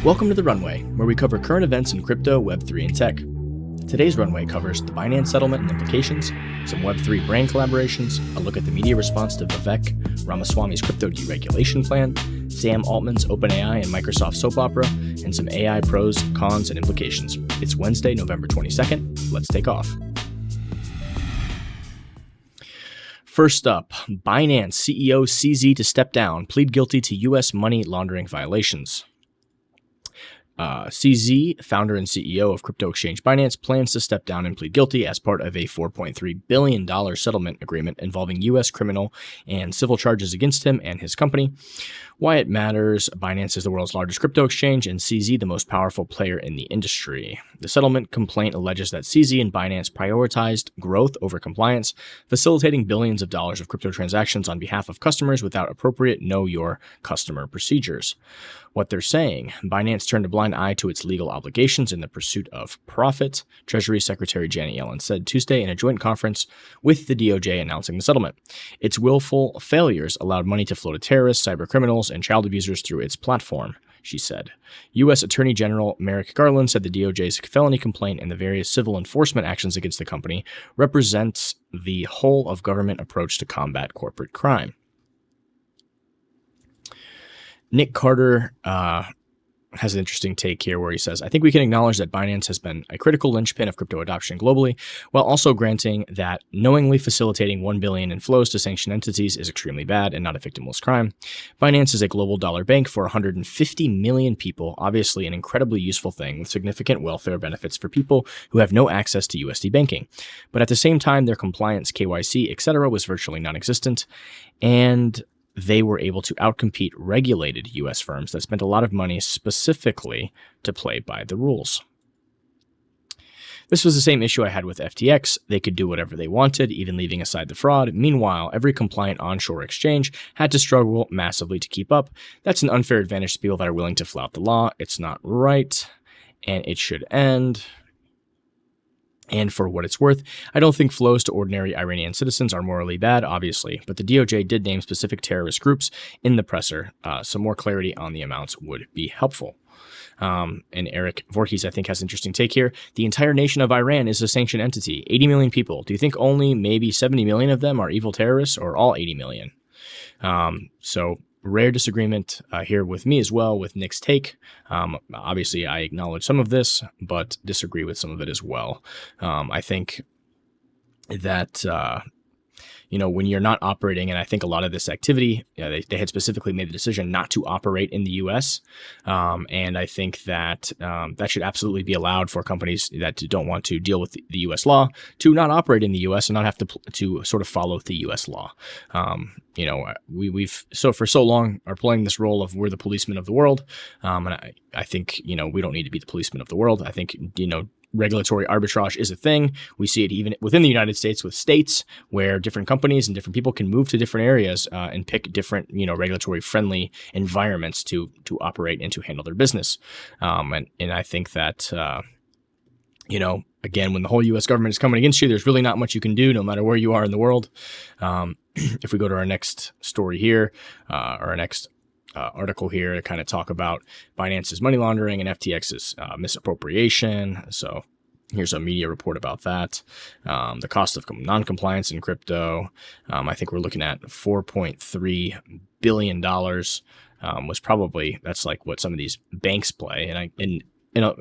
Welcome to the Runway, where we cover current events in crypto, Web3, and tech. Today's Runway covers the Binance settlement and implications, some Web3 brand collaborations, a look at the media response to Vivek Ramaswamy's crypto deregulation plan, Sam Altman's OpenAI and Microsoft soap opera, and some AI pros, cons, and implications. It's Wednesday, November 22nd. Let's take off. First up, Binance CEO CZ to step down, plead guilty to U.S. money laundering violations. CZ, founder and CEO of crypto exchange Binance, plans to step down and plead guilty as part of a $4.3 billion settlement agreement involving U.S. criminal and civil charges against him and his company. Why it matters: Binance is the world's largest crypto exchange and CZ the most powerful player in the industry. The settlement complaint alleges that CZ and Binance prioritized growth over compliance, facilitating billions of dollars of crypto transactions on behalf of customers without appropriate know your customer procedures. What they're saying: Binance turned a blind eye to its legal obligations in the pursuit of profit, Treasury Secretary Janet Yellen said Tuesday in a joint conference with the DOJ announcing the settlement. Its willful failures allowed money to flow to terrorists, cyber criminals, and child abusers through its platform, she said. U.S. Attorney General Merrick Garland said the DOJ's felony complaint and the various civil enforcement actions against the company represents the whole of government approach to combat corporate crime. Nick Carter has an interesting take here where he says, I think we can acknowledge that Binance has been a critical linchpin of crypto adoption globally, while also granting that knowingly facilitating $1 billion in flows to sanctioned entities is extremely bad and not a victimless crime. Binance is a global dollar bank for 150 million people, obviously an incredibly useful thing with significant welfare benefits for people who have no access to USD banking. But at the same time, their compliance, KYC, etc. was virtually non-existent, and they were able to outcompete regulated U.S. firms that spent a lot of money specifically to play by the rules. This was the same issue I had with FTX. They could do whatever they wanted, even leaving aside the fraud. Meanwhile, every compliant onshore exchange had to struggle massively to keep up. That's an unfair advantage to people that are willing to flout the law. It's not right, and it should end. And for what it's worth, I don't think flows to ordinary Iranian citizens are morally bad, obviously, but the DOJ did name specific terrorist groups in the presser. Some more clarity on the amounts would be helpful. And Eric Voorhees, I think, has an interesting take here. The entire nation of Iran is a sanctioned entity, 80 million people. Do you think only maybe 70 million of them are evil terrorists, or all 80 million? So rare disagreement here with me as well with Nick's take. Obviously, I acknowledge some of this, but disagree with some of it as well. I think that, when you're not operating, and I think a lot of this activity, they had specifically made the decision not to operate in the U.S. And I think that that should absolutely be allowed for companies that don't want to deal with the U.S. law to not operate in the U.S. and not have to sort of follow the U.S. law. We've for so long are playing this role of we're the policemen of the world. And I think, we don't need to be the policemen of the world. I think, regulatory arbitrage is a thing. We see it even within the United States with states where different companies and different people can move to different areas and pick different, regulatory friendly environments to operate and to handle their business. And I think that, again, when the whole U.S. government is coming against you, there's really not much you can do no matter where you are in the world. If we go to our next story here, or our next article here to kind of talk about Binance's money laundering and FTX's misappropriation. So here's a media report about that. The cost of non-compliance in crypto, I think we're looking at $4.3 billion was probably, that's like what some of these banks play. And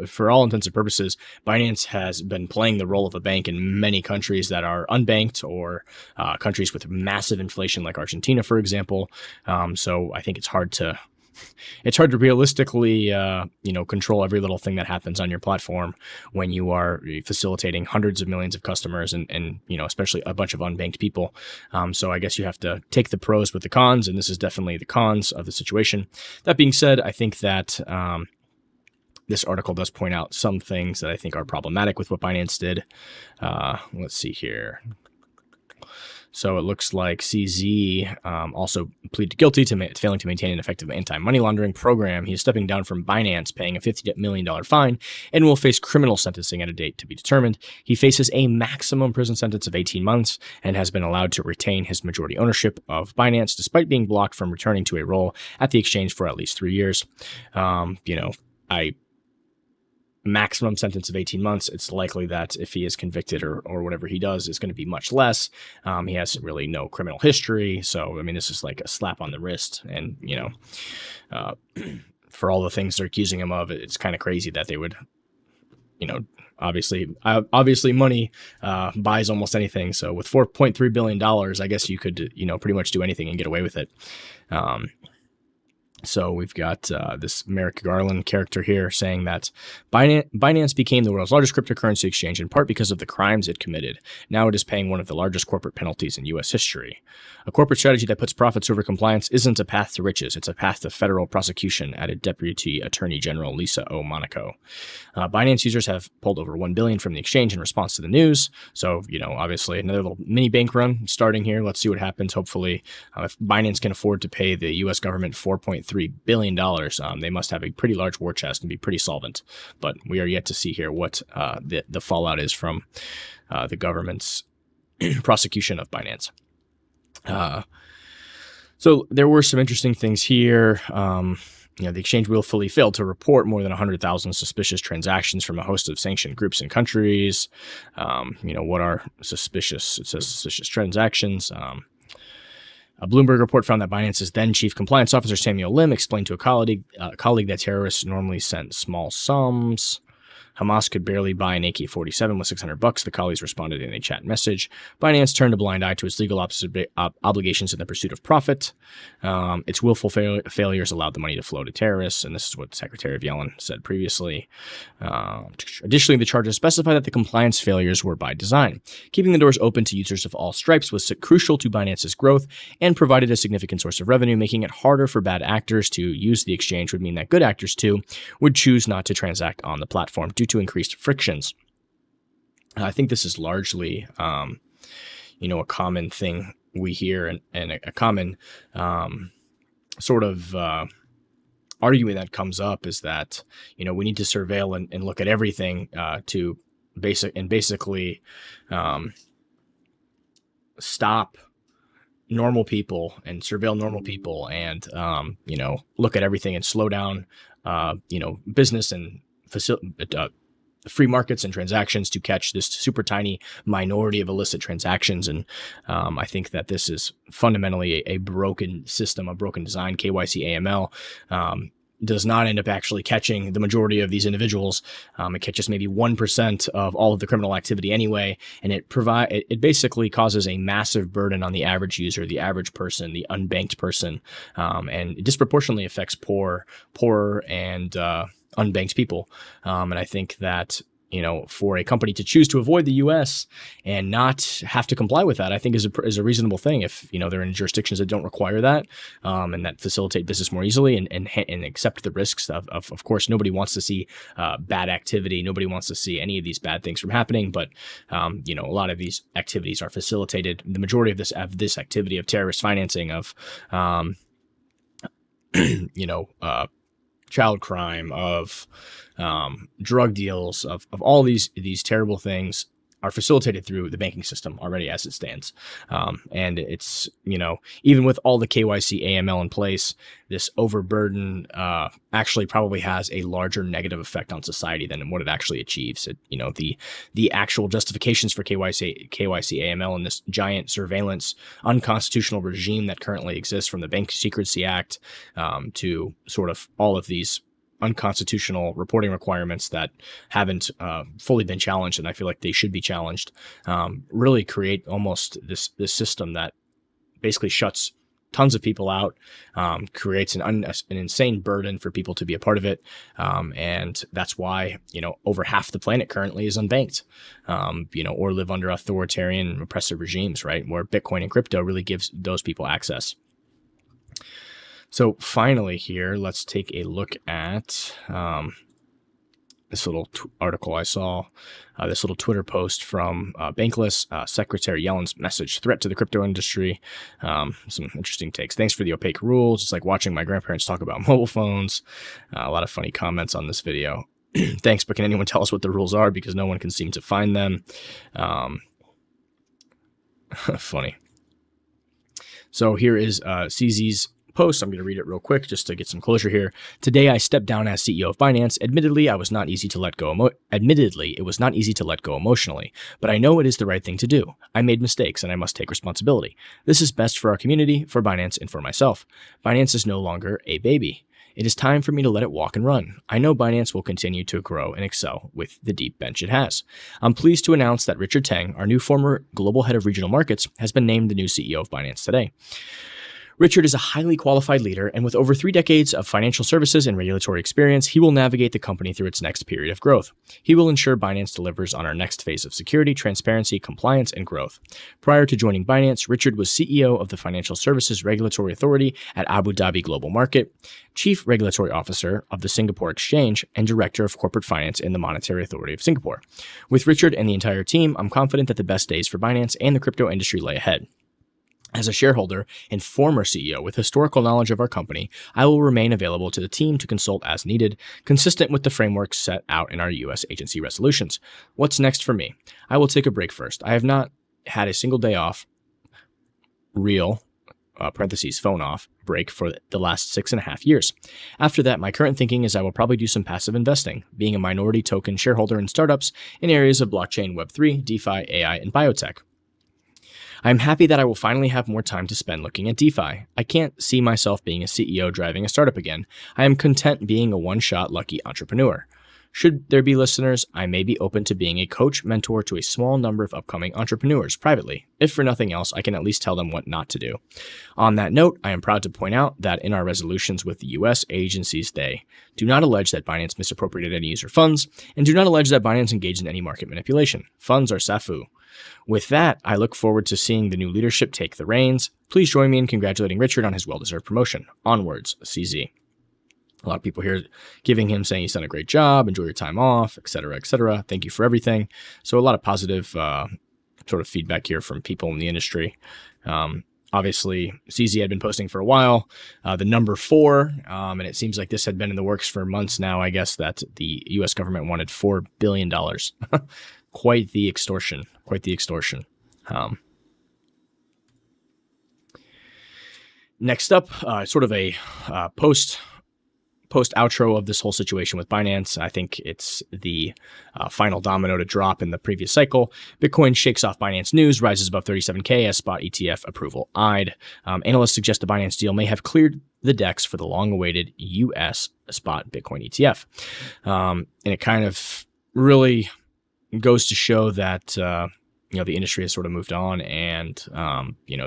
for all intents and purposes, Binance has been playing the role of a bank in many countries that are unbanked or countries with massive inflation like Argentina, for example. So I think it's hard to realistically, control every little thing that happens on your platform when you are facilitating hundreds of millions of customers and especially a bunch of unbanked people. So I guess you have to take the pros with the cons, and this is definitely the cons of the situation. That being said, I think that this article does point out some things that I think are problematic with what Binance did. Let's see here. So it looks like CZ also pleaded guilty to failing to maintain an effective anti-money laundering program. He is stepping down from Binance, paying a $50 million fine, and will face criminal sentencing at a date to be determined. He faces a maximum prison sentence of 18 months and has been allowed to retain his majority ownership of Binance, despite being blocked from returning to a role at the exchange for at least 3 years. I maximum sentence of 18 months. It's likely that if he is convicted or whatever he does is going to be much less. He has really no criminal history. So, I mean, this is like a slap on the wrist. And, for all the things they're accusing him of, it's kind of crazy that they would, obviously money buys almost anything. So with $4.3 billion, I guess you could, pretty much do anything and get away with it. So we've got this Merrick Garland character here saying that Binance became the world's largest cryptocurrency exchange in part because of the crimes it committed. Now it is paying one of the largest corporate penalties in U.S. history. A corporate strategy that puts profits over compliance isn't a path to riches. It's a path to federal prosecution, added Deputy Attorney General Lisa O. Monaco. Binance users have pulled over $1 billion from the exchange in response to the news. So, obviously another little mini bank run starting here. Let's see what happens. Hopefully, if Binance can afford to pay the U.S. government $4.3 billion, they must have a pretty large war chest and be pretty solvent. But we are yet to see here what the fallout is from the government's prosecution of Binance. So there were some interesting things here. The exchange willfully failed to report more than 100,000 suspicious transactions from a host of sanctioned groups and countries. What are suspicious? It says suspicious transactions. A Bloomberg report found that Binance's then chief compliance officer, Samuel Lim, explained to a colleague that terrorists normally sent small sums. Hamas could barely buy an AK-47 with $600. The colleagues responded in a chat message. Binance turned a blind eye to its legal obligations in the pursuit of profit. Its willful failures allowed the money to flow to terrorists, and this is what Secretary Yellen said previously. Additionally, the charges specify that the compliance failures were by design. Keeping the doors open to users of all stripes was crucial to Binance's growth and provided a significant source of revenue. Making it harder for bad actors to use the exchange would mean that good actors, too, would choose not to transact on the platform due to increased frictions. I think this is largely, a common thing we hear and a common sort of argument that comes up is that, we need to surveil and look at everything to basically stop normal people and surveil normal people and, look at everything and slow down, business and free markets and transactions to catch this super tiny minority of illicit transactions. And I think that this is fundamentally a broken system, a broken design. KYC AML does not end up actually catching the majority of these individuals. It catches maybe 1% of all of the criminal activity anyway, and it basically causes a massive burden on the average user, the average person, the unbanked person, and it disproportionately affects poorer and unbanked people. And I think that, for a company to choose to avoid the U.S. and not have to comply with that, I think is a reasonable thing if, they're in jurisdictions that don't require that, and that facilitate business more easily and accept the risks of course, nobody wants to see bad activity. Nobody wants to see any of these bad things from happening. But, a lot of these activities are facilitated. The majority of this activity of terrorist financing of, child crime, of drug deals, of all these terrible things are facilitated through the banking system already as it stands. And it's, even with all the KYC AML in place, this overburden actually probably has a larger negative effect on society than what it actually achieves. The actual justifications for KYC AML and this giant surveillance unconstitutional regime that currently exists, from the Bank Secrecy Act to sort of all of these unconstitutional reporting requirements that haven't fully been challenged, and I feel like they should be challenged, really create almost this system that basically shuts tons of people out, creates an insane burden for people to be a part of it, and that's why over half the planet currently is unbanked, or live under authoritarian repressive regimes, right, where Bitcoin and crypto really gives those people access. So finally here, let's take a look at this little article I saw, this little Twitter post from Bankless, Secretary Yellen's message, threat to the crypto industry. Some interesting takes. Thanks for the opaque rules. It's like watching my grandparents talk about mobile phones. A lot of funny comments on this video. Thanks, but can anyone tell us what the rules are? Because no one can seem to find them. Funny. So here is CZ's post. I'm going to read it real quick just to get some closure here. Today, I stepped down as CEO of Binance. Admittedly, it was not easy to let go emotionally, but I know it is the right thing to do. I made mistakes and I must take responsibility. This is best for our community, for Binance, and for myself. Binance is no longer a baby. It is time for me to let it walk and run. I know Binance will continue to grow and excel with the deep bench it has. I'm pleased to announce that Richard Teng, our new former global head of regional markets, has been named the new CEO of Binance today. Richard is a highly qualified leader, and with over 3 decades of financial services and regulatory experience, he will navigate the company through its next period of growth. He will ensure Binance delivers on our next phase of security, transparency, compliance, and growth. Prior to joining Binance, Richard was CEO of the Financial Services Regulatory Authority at Abu Dhabi Global Market, Chief Regulatory Officer of the Singapore Exchange, and Director of Corporate Finance in the Monetary Authority of Singapore. With Richard and the entire team, I'm confident that the best days for Binance and the crypto industry lay ahead. As a shareholder and former CEO with historical knowledge of our company, I will remain available to the team to consult as needed, consistent with the framework set out in our U.S. agency resolutions. What's next for me? I will take a break first. I have not had a single day off, phone off, break for the last 6.5 years. After that, my current thinking is I will probably do some passive investing, being a minority token shareholder in startups in areas of blockchain, Web3, DeFi, AI, and biotech. I'm happy that I will finally have more time to spend looking at DeFi. I can't see myself being a CEO driving a startup again. I am content being a one-shot lucky entrepreneur. Should there be listeners, I may be open to being a coach, mentor to a small number of upcoming entrepreneurs privately. If for nothing else, I can at least tell them what not to do. On that note, I am proud to point out that in our resolutions with the U.S. agencies, they do not allege that Binance misappropriated any user funds and do not allege that Binance engaged in any market manipulation. Funds are SAFU. With that, I look forward to seeing the new leadership take the reins. Please join me in congratulating Richard on his well-deserved promotion. Onwards, CZ. A lot of people here giving him, saying he's done a great job, enjoy your time off, etc., etc. Thank you for everything. So a lot of positive sort of feedback here from people in the industry. Obviously, CZ had been posting for a while. The number 4, and it seems like this had been in the works for months now, I guess, that the U.S. government wanted $4 billion. Quite the extortion. Next up, sort of a post outro of this whole situation with Binance. I think it's the final domino to drop in the previous cycle. Bitcoin shakes off Binance news, rises above 37K as spot ETF approval eyed. Analysts suggest the Binance deal may have cleared the decks for the long-awaited US spot Bitcoin ETF. And it kind of really goes to show that the industry has sort of moved on, and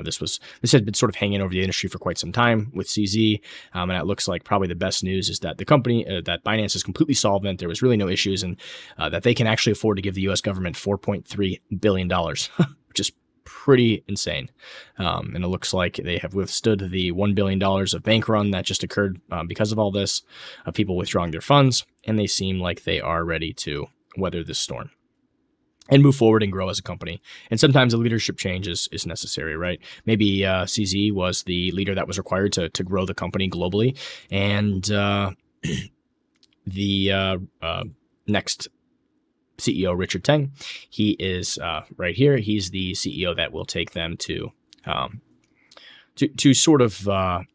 this had been sort of hanging over the industry for quite some time with CZ, and it looks like probably the best news is that the company, that Binance is completely solvent. There was really no issues, and that they can actually afford to give the U.S. government $4.3 billion, which is pretty insane. And it looks like they have withstood the $1 billion of bank run that just occurred because of all this, of people withdrawing their funds, and they seem like they are ready to weather this storm and move forward and grow as a company. And sometimes a leadership change is necessary, right? Maybe CZ was the leader that was required to grow the company globally. And the next CEO, Richard Teng, he is right here. He's the CEO that will take them to sort of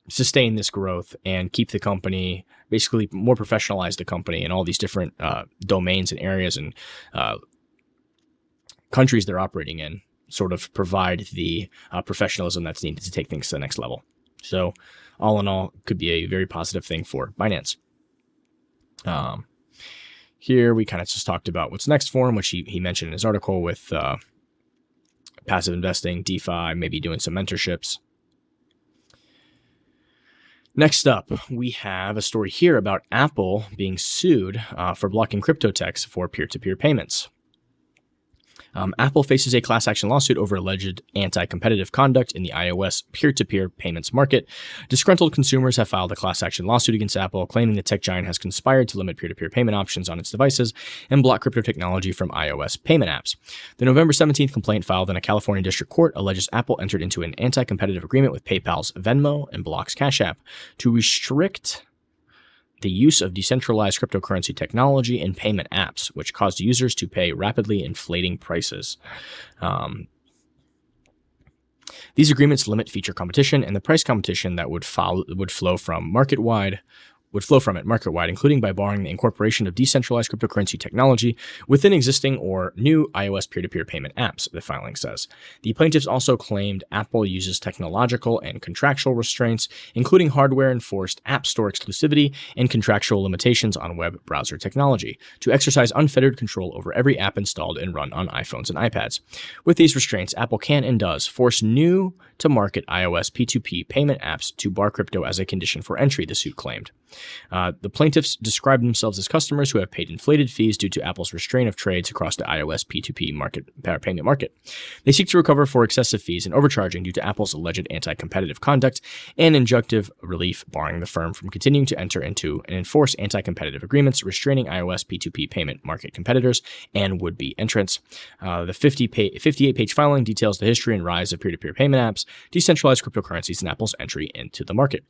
sustain this growth and keep the company, basically more professionalize the company in all these different domains and areas and countries they're operating in, sort of provide the professionalism that's needed to take things to the next level. So all in all, could be a very positive thing for Binance. Here we kind of just talked about what's next for him, which he mentioned in his article with passive investing, DeFi, maybe doing some mentorships. Next up, we have a story here about Apple being sued for blocking crypto techs for peer-to-peer payments. Apple faces a class action lawsuit over alleged anti-competitive conduct in the iOS peer-to-peer payments market. Disgruntled consumers have filed a class action lawsuit against Apple, claiming the tech giant has conspired to limit peer-to-peer payment options on its devices and block crypto technology from iOS payment apps. The November 17th complaint filed in a California district court alleges Apple entered into an anti-competitive agreement with PayPal's Venmo and Block's Cash App to restrict the use of decentralized cryptocurrency technology in payment apps, which caused users to pay rapidly inflating prices. These agreements limit feature competition and the price competition that would flow from it market-wide, including by barring the incorporation of decentralized cryptocurrency technology within existing or new iOS peer-to-peer payment apps, the filing says. The plaintiffs also claimed Apple uses technological and contractual restraints, including hardware-enforced App Store exclusivity and contractual limitations on web browser technology, to exercise unfettered control over every app installed and run on iPhones and iPads. With these restraints, Apple can and does force new-to-market iOS P2P payment apps to bar crypto as a condition for entry, the suit claimed. The plaintiffs describe themselves as customers who have paid inflated fees due to Apple's restraint of trades across the iOS P2P payment market. They seek to recover for excessive fees and overcharging due to Apple's alleged anti-competitive conduct and injunctive relief barring the firm from continuing to enter into and enforce anti-competitive agreements restraining iOS P2P payment market competitors and would-be entrants. The 58-page filing details the history and rise of peer-to-peer payment apps, decentralized cryptocurrencies, and Apple's entry into the market.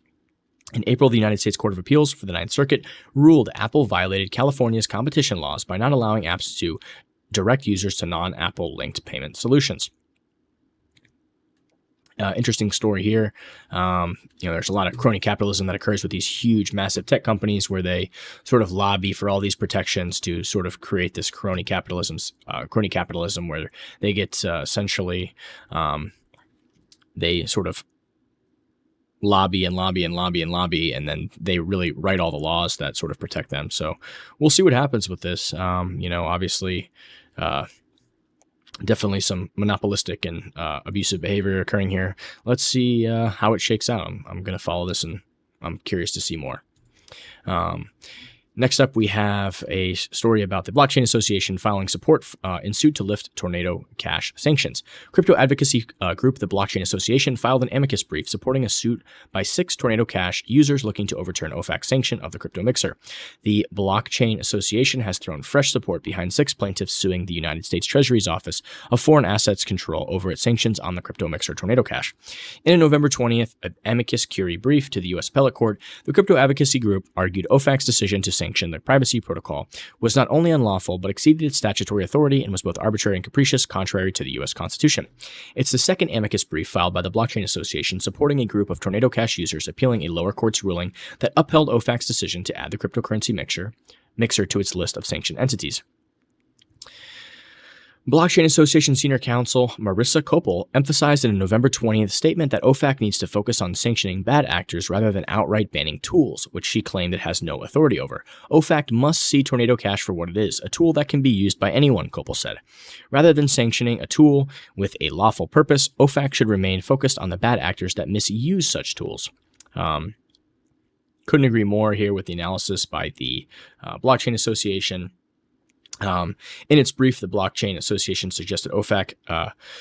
In April, the United States Court of Appeals for the Ninth Circuit ruled Apple violated California's competition laws by not allowing apps to direct users to non-Apple linked payment solutions. Interesting story here. There's a lot of crony capitalism that occurs with these huge, massive tech companies where they sort of lobby for all these protections to sort of create this crony capitalism where they get essentially they sort of lobby, and then they really write all the laws that sort of protect them. So we'll see what happens with this. Obviously, definitely some monopolistic and abusive behavior occurring here. Let's see how it shakes out. I'm going to follow this, and I'm curious to see more. Next up, we have a story about the Blockchain Association filing support in suit to lift Tornado Cash sanctions. Crypto advocacy group, the Blockchain Association, filed an amicus brief supporting a suit by 6 Tornado Cash users looking to overturn OFAC's sanction of the crypto mixer. The Blockchain Association has thrown fresh support behind 6 plaintiffs suing the United States Treasury's Office of Foreign Assets Control over its sanctions on the crypto mixer Tornado Cash. In a November 20th amicus curiae brief to the U.S. Appellate Court, the crypto advocacy group argued OFAC's decision to sanction the privacy protocol was not only unlawful, but exceeded its statutory authority and was both arbitrary and capricious, contrary to the U.S. Constitution. It's the second amicus brief filed by the Blockchain Association supporting a group of Tornado Cash users appealing a lower court's ruling that upheld OFAC's decision to add the cryptocurrency mixer to its list of sanctioned entities. Blockchain Association Senior Counsel Marissa Kopel emphasized in a November 20th statement that OFAC needs to focus on sanctioning bad actors rather than outright banning tools, which she claimed it has no authority over. OFAC must see Tornado Cash for what it is, a tool that can be used by anyone, Kopel said. Rather than sanctioning a tool with a lawful purpose, OFAC should remain focused on the bad actors that misuse such tools. Couldn't agree more here with the analysis by the Blockchain Association. In its brief, the Blockchain Association suggested OFAC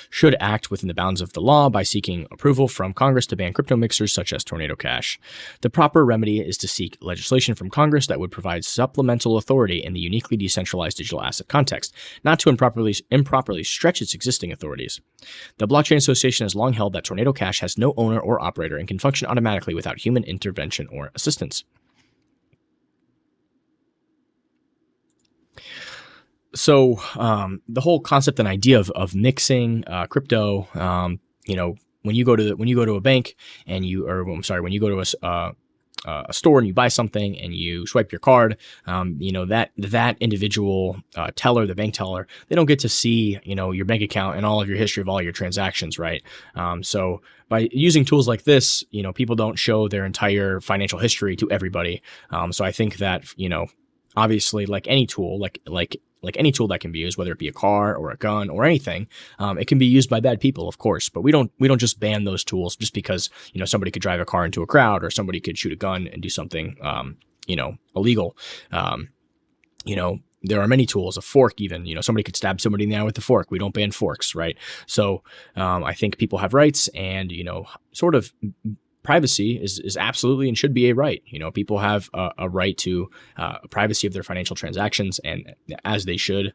should act within the bounds of the law by seeking approval from Congress to ban crypto mixers such as Tornado Cash. The proper remedy is to seek legislation from Congress that would provide supplemental authority in the uniquely decentralized digital asset context, not to improperly stretch its existing authorities. The Blockchain Association has long held that Tornado Cash has no owner or operator and can function automatically without human intervention or assistance. So the whole concept and idea of mixing crypto, when you go to a bank and when you go to a store and you buy something and you swipe your card, that individual teller, the bank teller, they don't get to see your bank account and all of your history of all your transactions, right? So by using tools like this, people don't show their entire financial history to everybody. So I think that obviously, like any tool, like any tool that can be used, whether it be a car or a gun or anything, it can be used by bad people, of course. But we don't just ban those tools just because somebody could drive a car into a crowd or somebody could shoot a gun and do something illegal. There are many tools, a fork even. Somebody could stab somebody in the eye with a fork. We don't ban forks, right? So I think people have rights, and sort of privacy is absolutely and should be a right. People have a right to privacy of their financial transactions, and as they should.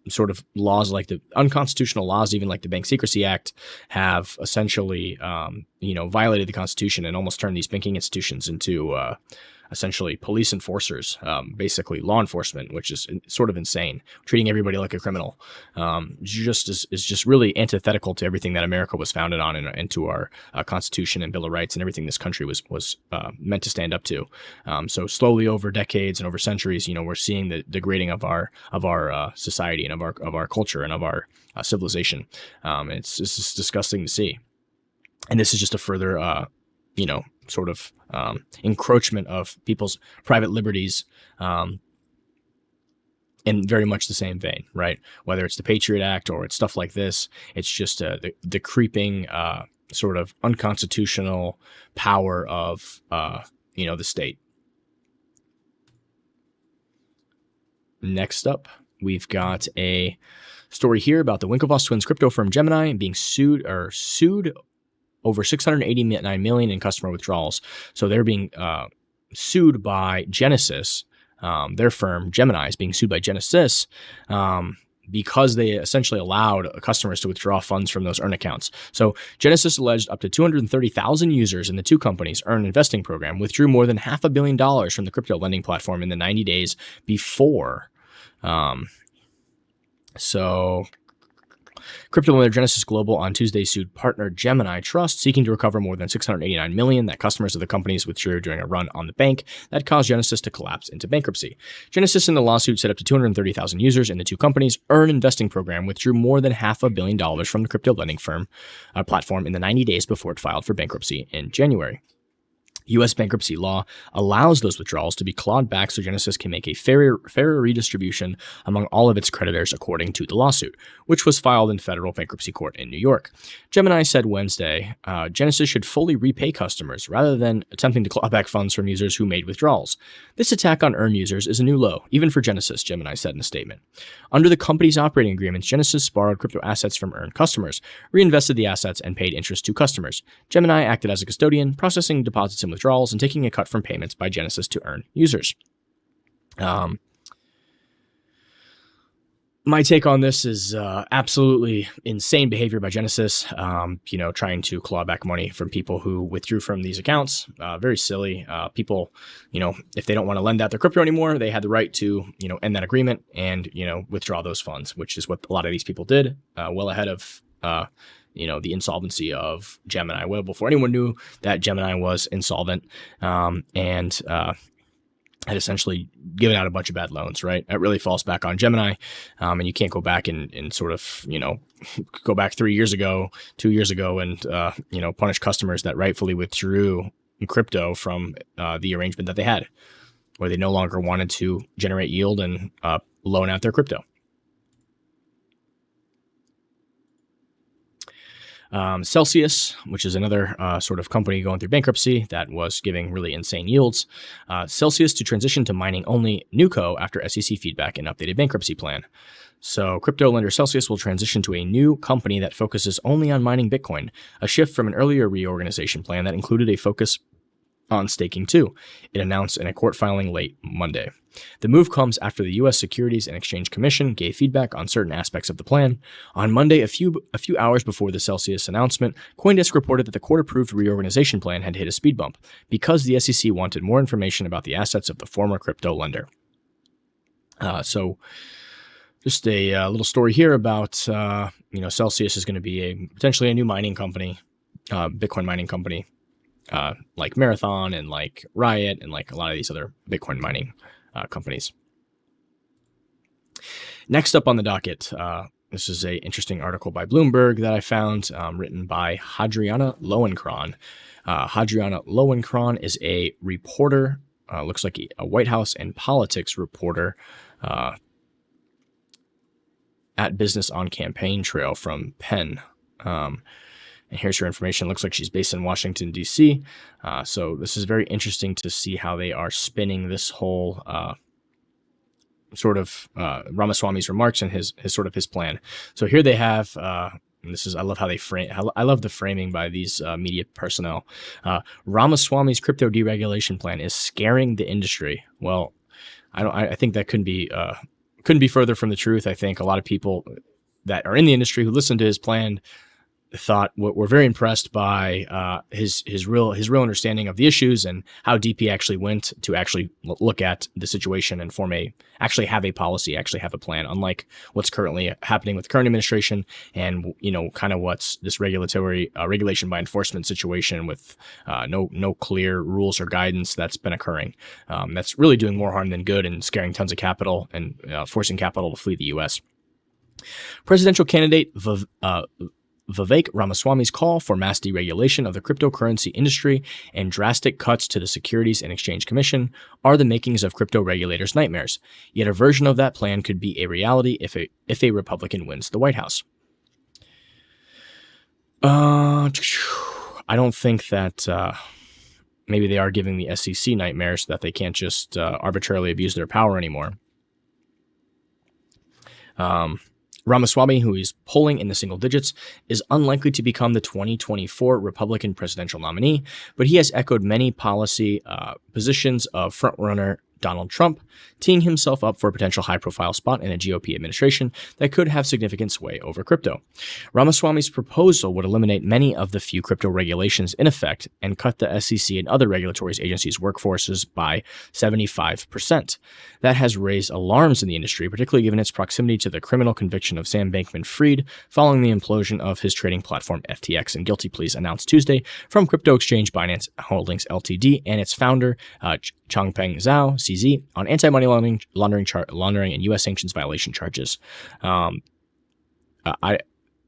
Sort of laws like the unconstitutional laws, even like the Bank Secrecy Act, have essentially, violated the Constitution and almost turned these banking institutions into essentially police enforcers, basically law enforcement, which is sort of insane, treating everybody like a criminal. Is just really antithetical to everything that America was founded on, and to our Constitution and Bill of Rights and everything this country was meant to stand up to. So slowly over decades and over centuries, we're seeing the degrading of our society and of our culture and of our civilization. It's just disgusting to see. And this is just a further, sort of encroachment of people's private liberties, in very much the same vein, right? Whether it's the Patriot Act or it's stuff like this, it's just the creeping sort of unconstitutional power of the state. Next up, we've got a story here about the Winklevoss twins crypto firm Gemini being sued over $689 million in customer withdrawals. So they're being sued by Genesis. Their firm Gemini is being sued by Genesis because they essentially allowed customers to withdraw funds from those earn accounts. So Genesis alleged up to 230,000 users in the two companies' earn investing program withdrew more than $500 million from the crypto lending platform in the 90 days before. Crypto lender Genesis Global on Tuesday sued partner Gemini Trust, seeking to recover more than $689 million that customers of the companies withdrew during a run on the bank that caused Genesis to collapse into bankruptcy. Genesis in the lawsuit said up to 230,000 users in the two companies' earn investing program withdrew more than $500 million from the crypto lending firm platform in the 90 days before it filed for bankruptcy in January. U.S. bankruptcy law allows those withdrawals to be clawed back so Genesis can make a fairer redistribution among all of its creditors, according to the lawsuit, which was filed in federal bankruptcy court in New York. Gemini said Wednesday, Genesis should fully repay customers rather than attempting to claw back funds from users who made withdrawals. This attack on earn users is a new low, even for Genesis, Gemini said in a statement. Under the company's operating agreements, Genesis borrowed crypto assets from earn customers, reinvested the assets, and paid interest to customers. Gemini acted as a custodian, processing deposits and withdrawals and taking a cut from payments by Genesis to earn users. My take on this is absolutely insane behavior by Genesis, trying to claw back money from people who withdrew from these accounts. Very silly. People, if they don't want to lend out their crypto anymore, they had the right to, end that agreement and, withdraw those funds, which is what a lot of these people did, well ahead of the insolvency of Gemini, well before anyone knew that Gemini was insolvent, and had essentially given out a bunch of bad loans, right? It really falls back on Gemini, and you can't go back and sort of, go back 3 years ago, 2 years ago, and, punish customers that rightfully withdrew crypto from the arrangement that they had, where they no longer wanted to generate yield and loan out their crypto. Celsius, which is another sort of company going through bankruptcy that was giving really insane yields. Celsius to transition to mining only NewCo after SEC feedback and updated bankruptcy plan. So crypto lender Celsius will transition to a new company that focuses only on mining Bitcoin, a shift from an earlier reorganization plan that included a focus on staking too, it announced in a court filing late Monday. The move comes after the U.S. Securities and Exchange Commission gave feedback on certain aspects of the plan. On Monday, a few hours before the Celsius announcement, CoinDesk reported that the court-approved reorganization plan had hit a speed bump because the SEC wanted more information about the assets of the former crypto lender. So just a little story here about, Celsius is going to be potentially a new mining company, Bitcoin mining company, like Marathon and like Riot and like a lot of these other Bitcoin mining companies. Next up on the docket, this is an interesting article by Bloomberg that I found, written by Hadriana Lowenkron. Hadriana Lowenkron is a reporter, looks like a White House and politics reporter at Business on Campaign Trail from Penn. And here's her information. Looks like she's based in Washington, D.C. So this is very interesting to see how they are spinning this whole sort of Ramaswamy's remarks and his plan. So here they have, and I love how they frame. I love the framing by these media personnel. Ramaswamy's crypto deregulation plan is scaring the industry. Well, I think that couldn't be further from the truth. I think a lot of people that are in the industry who listen to his plan were very impressed by his real understanding of the issues and how deep he actually went to actually look at the situation and actually have a policy, actually have a plan, unlike what's currently happening with the current administration and, kind of what's this regulation by enforcement situation with no clear rules or guidance that's been occurring. That's really doing more harm than good and scaring tons of capital and forcing capital to flee the U.S. Presidential candidate Vivek Ramaswamy's call for mass deregulation of the cryptocurrency industry and drastic cuts to the Securities and Exchange Commission are the makings of crypto regulators' nightmares. Yet a version of that plan could be a reality if a Republican wins the White House. I don't think that maybe they are giving the SEC nightmares that they can't just arbitrarily abuse their power anymore. Ramaswamy, who is polling in the single digits, is unlikely to become the 2024 Republican presidential nominee, but he has echoed many policy positions of frontrunner Donald Trump, teeing himself up for a potential high-profile spot in a GOP administration that could have significant sway over crypto. Ramaswamy's proposal would eliminate many of the few crypto regulations in effect and cut the SEC and other regulatory agencies' workforces by 75%. That has raised alarms in the industry, particularly given its proximity to the criminal conviction of Sam Bankman-Fried following the implosion of his trading platform FTX and guilty pleas announced Tuesday from crypto exchange Binance Holdings Ltd. And its founder, Changpeng Zhao, CZ, on anti-money laundering and U.S. sanctions violation charges.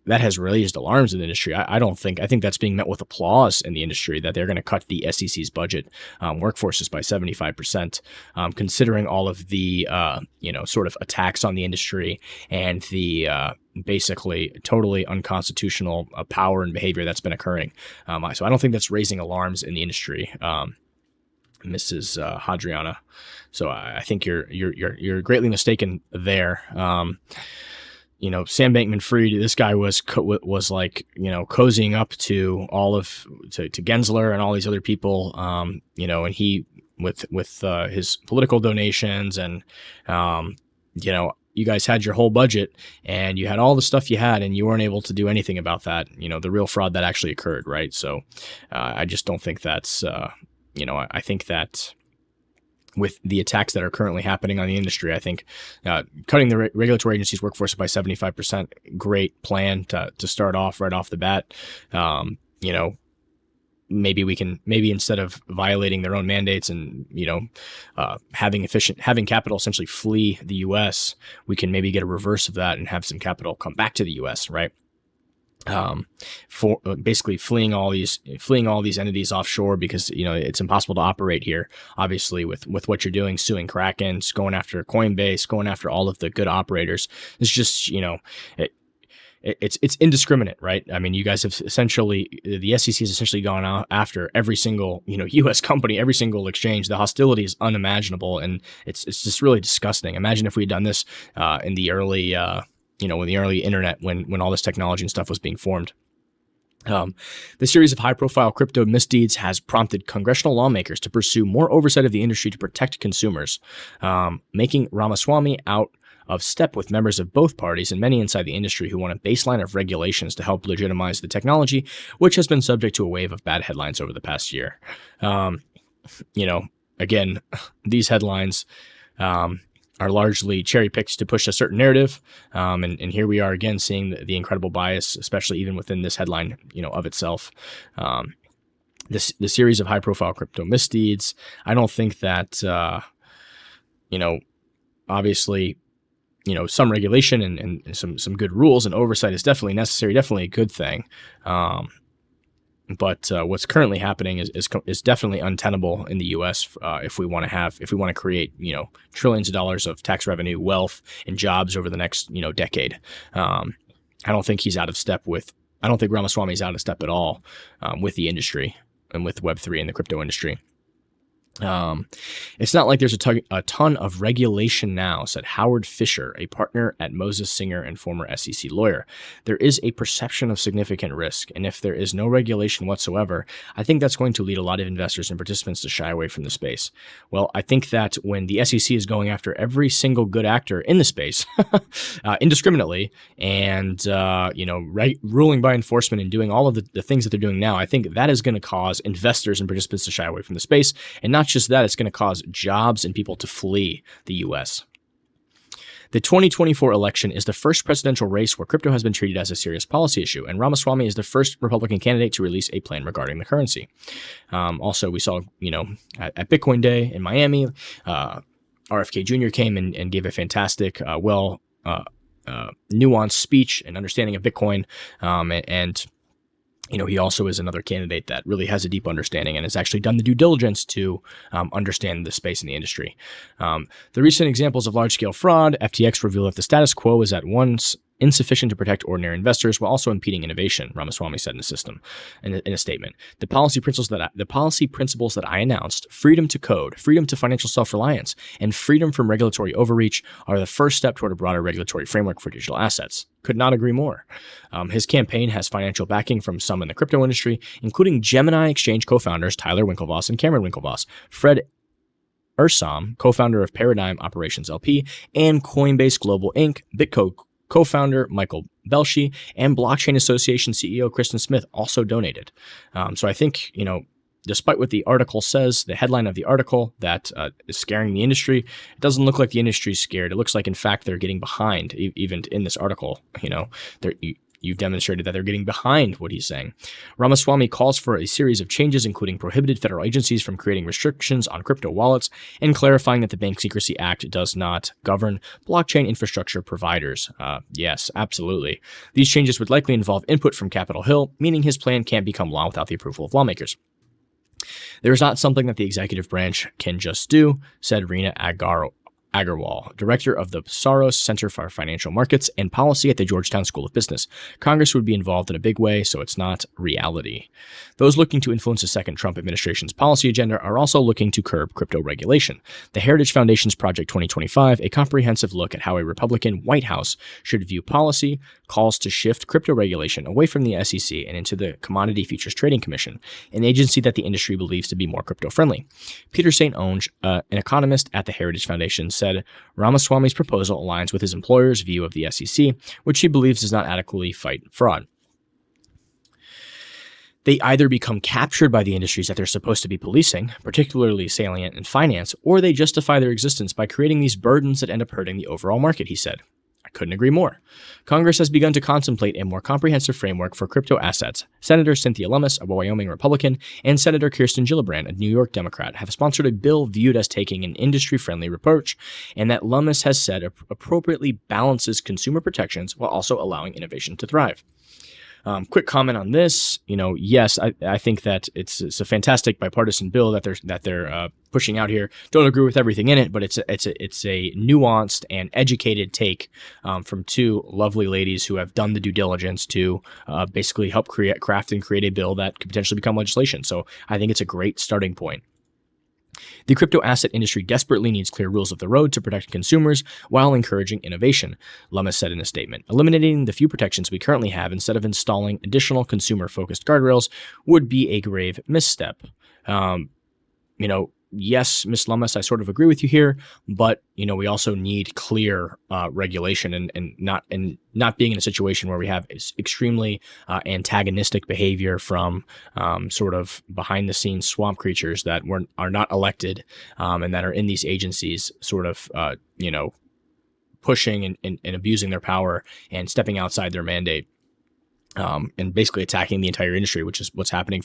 That has raised alarms in the industry. I think that's being met with applause in the industry that they're going to cut the SEC's budget workforces by 75%, considering all of the sort of attacks on the industry and the basically totally unconstitutional power and behavior that's been occurring. So I don't think that's raising alarms in the industry, Mrs. Hadriana. So I think you're greatly mistaken there. Sam Bankman-Fried, this guy was like, cozying up to to Gensler and all these other people, and he with his political donations and, you guys had your whole budget and you had all the stuff you had and you weren't able to do anything about that, the real fraud that actually occurred. Right. So I just don't think that's, I think that with the attacks that are currently happening on the industry, I think cutting the regulatory agencies' workforce by 75%, great plan to start off right off the bat. Maybe instead of violating their own mandates and, having capital essentially flee the U.S., we can maybe get a reverse of that and have some capital come back to the U.S., right? For basically fleeing all these entities offshore because it's impossible to operate here. Obviously, with what you're doing, suing Kraken, going after Coinbase, going after all of the good operators, it's just it's indiscriminate, right? I mean, you guys have essentially, the SEC has essentially gone out after every single U.S. company, every single exchange. The hostility is unimaginable, and it's just really disgusting. Imagine if we had done this in the early in the early internet when all this technology and stuff was being formed. The series of high-profile crypto misdeeds has prompted congressional lawmakers to pursue more oversight of the industry to protect consumers, making Ramaswamy out of step with members of both parties and many inside the industry who want a baseline of regulations to help legitimize the technology, which has been subject to a wave of bad headlines over the past year. Again, these headlines are largely cherry picked to push a certain narrative. And here we are again seeing the incredible bias, especially even within this headline, of itself. The series of high profile crypto misdeeds. I don't think that, obviously, some regulation and some good rules and oversight is definitely necessary, definitely a good thing. But what's currently happening is definitely untenable in the U.S. If we want to create trillions of dollars of tax revenue, wealth, and jobs over the next decade. I don't think he's out of step with. I don't think Ramaswamy is out of step at all with the industry and with Web3 and the crypto industry. It's not like there's a ton of regulation now, said Howard Fisher, a partner at Moses Singer and former SEC lawyer. There is a perception of significant risk, and if there is no regulation whatsoever, I think that's going to lead a lot of investors and participants to shy away from the space. Well, I think that when the SEC is going after every single good actor in the space indiscriminately and ruling by enforcement and doing all of the things that they're doing now, I think that is going to cause investors and participants to shy away from the space. And not just that, it's going to cause jobs and people to flee the U.S. The 2024 election is the first presidential race where crypto has been treated as a serious policy issue, and Ramaswamy is the first Republican candidate to release a plan regarding the currency. Also, we saw, at Bitcoin Day in Miami, RFK Jr. came and gave a fantastic, nuanced speech and understanding of Bitcoin, and he also is another candidate that really has a deep understanding and has actually done the due diligence to understand the space in the industry. The recent examples of large-scale fraud, FTX revealed that the status quo is at once insufficient to protect ordinary investors while also impeding innovation, Ramaswamy said in a statement. The policy principles that I announced, freedom to code, freedom to financial self-reliance, and freedom from regulatory overreach are the first step toward a broader regulatory framework for digital assets. Could not agree more. His campaign has financial backing from some in the crypto industry, including Gemini Exchange co-founders Tyler Winklevoss and Cameron Winklevoss, Fred Ursam, co-founder of Paradigm Operations LP, and Coinbase Global Inc., BitCo co-founder Michael Belshi, and Blockchain Association CEO Kristen Smith also donated. So I think, despite what the article says, the headline of the article that is scaring the industry, it doesn't look like the industry is scared. It looks like, in fact, they're getting behind. Even in this article, you've demonstrated that they're getting behind what he's saying. Ramaswamy calls for a series of changes, including prohibited federal agencies from creating restrictions on crypto wallets and clarifying that the Bank Secrecy Act does not govern blockchain infrastructure providers. Yes, absolutely. These changes would likely involve input from Capitol Hill, meaning his plan can't become law without the approval of lawmakers. There is not something that the executive branch can just do, said Reena Agarwal, director of the Soros Center for Financial Markets and Policy at the Georgetown School of Business. Congress would be involved in a big way, so it's not reality. Those looking to influence the second Trump administration's policy agenda are also looking to curb crypto regulation. The Heritage Foundation's Project 2025, a comprehensive look at how a Republican White House should view policy, calls to shift crypto regulation away from the SEC and into the Commodity Futures Trading Commission, an agency that the industry believes to be more crypto-friendly. Peter St. Onge, an economist at the Heritage Foundation, said Ramaswamy's proposal aligns with his employer's view of the SEC, which he believes does not adequately fight fraud. They either become captured by the industries that they're supposed to be policing, particularly salient and finance, or they justify their existence by creating these burdens that end up hurting the overall market, he said. I couldn't agree more. Congress has begun to contemplate a more comprehensive framework for crypto assets. Senator Cynthia Lummis, a Wyoming Republican, and Senator Kirsten Gillibrand, a New York Democrat, have sponsored a bill viewed as taking an industry-friendly approach, and that Lummis has said appropriately balances consumer protections while also allowing innovation to thrive. Quick comment on this. Yes, I think that it's a fantastic bipartisan bill that they're pushing out here. Don't agree with everything in it, but it's a nuanced and educated take from two lovely ladies who have done the due diligence to basically help craft and create a bill that could potentially become legislation. So I think it's a great starting point. The crypto asset industry desperately needs clear rules of the road to protect consumers while encouraging innovation, Lummis said in a statement. Eliminating the few protections we currently have instead of installing additional consumer-focused guardrails would be a grave misstep. Yes, Ms. Lummis, I sort of agree with you here, but we also need clear regulation and not being in a situation where we have extremely antagonistic behavior from sort of behind the scenes swamp creatures that are not elected and that are in these agencies sort of pushing and abusing their power and stepping outside their mandate. And basically attacking the entire industry, which is what's happening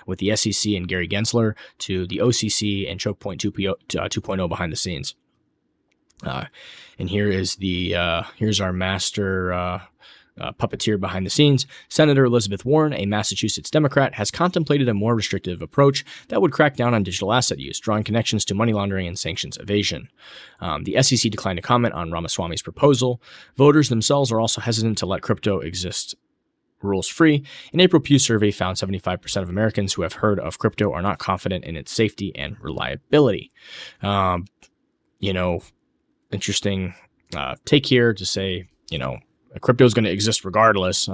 with the SEC and Gary Gensler to the OCC and Choke Point 2.0 behind the scenes. And here's our master puppeteer behind the scenes. Senator Elizabeth Warren, a Massachusetts Democrat, has contemplated a more restrictive approach that would crack down on digital asset use, drawing connections to money laundering and sanctions evasion. The SEC declined to comment on Ramaswamy's proposal. Voters themselves are also hesitant to let crypto exist rules-free. An April Pew survey found 75% of Americans who have heard of crypto are not confident in its safety and reliability. Interesting take here to say, crypto is going to exist regardless,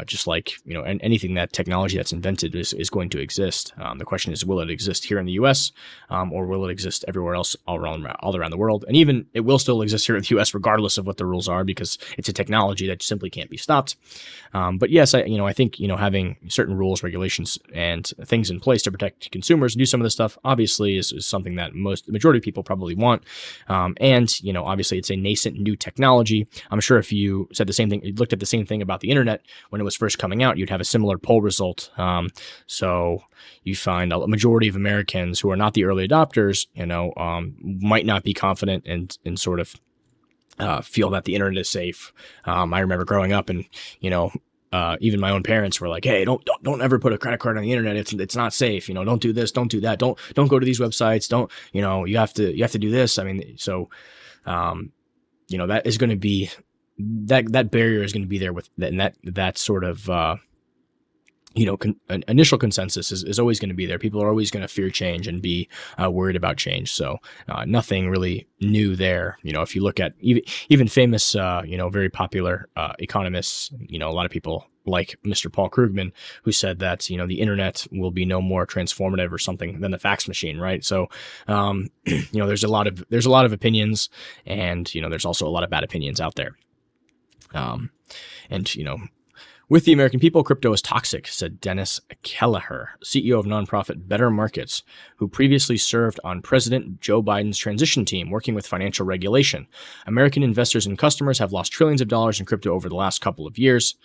just like, and anything that technology that's invented is going to exist. The question is, will it exist here in the US or will it exist everywhere else all around the world? And even it will still exist here in the US regardless of what the rules are, because it's a technology that simply can't be stopped. But yes, I think, having certain rules, regulations, and things in place to protect consumers and do some of this stuff obviously is something that the majority of people probably want. And obviously it's a nascent new technology. I'm sure if you said the same thing, you looked at the same thing about the internet when it was first coming out, you'd have a similar poll result. So you find a majority of Americans who are not the early adopters, might not be confident and sort of feel that the internet is safe. I remember growing up and, even my own parents were like, "Hey, don't ever put a credit card on the internet. It's not safe. Don't do this, don't do that. Don't go to these websites. Don't, you have to do this." I mean, so, that is going to be, that barrier is going to be there with that, and that sort of, an initial consensus is always going to be there. People are always going to fear change and be worried about change. So nothing really new there. If you look at even famous, very popular economists, a lot of people like Mr. Paul Krugman, who said that, the internet will be no more transformative or something than the fax machine, right? So, there's a lot of opinions, and, there's also a lot of bad opinions out there. With the American people, crypto is toxic, said Dennis Kelleher, CEO of nonprofit Better Markets, who previously served on President Joe Biden's transition team working with financial regulation. American investors and customers have lost trillions of dollars in crypto over the last couple of years.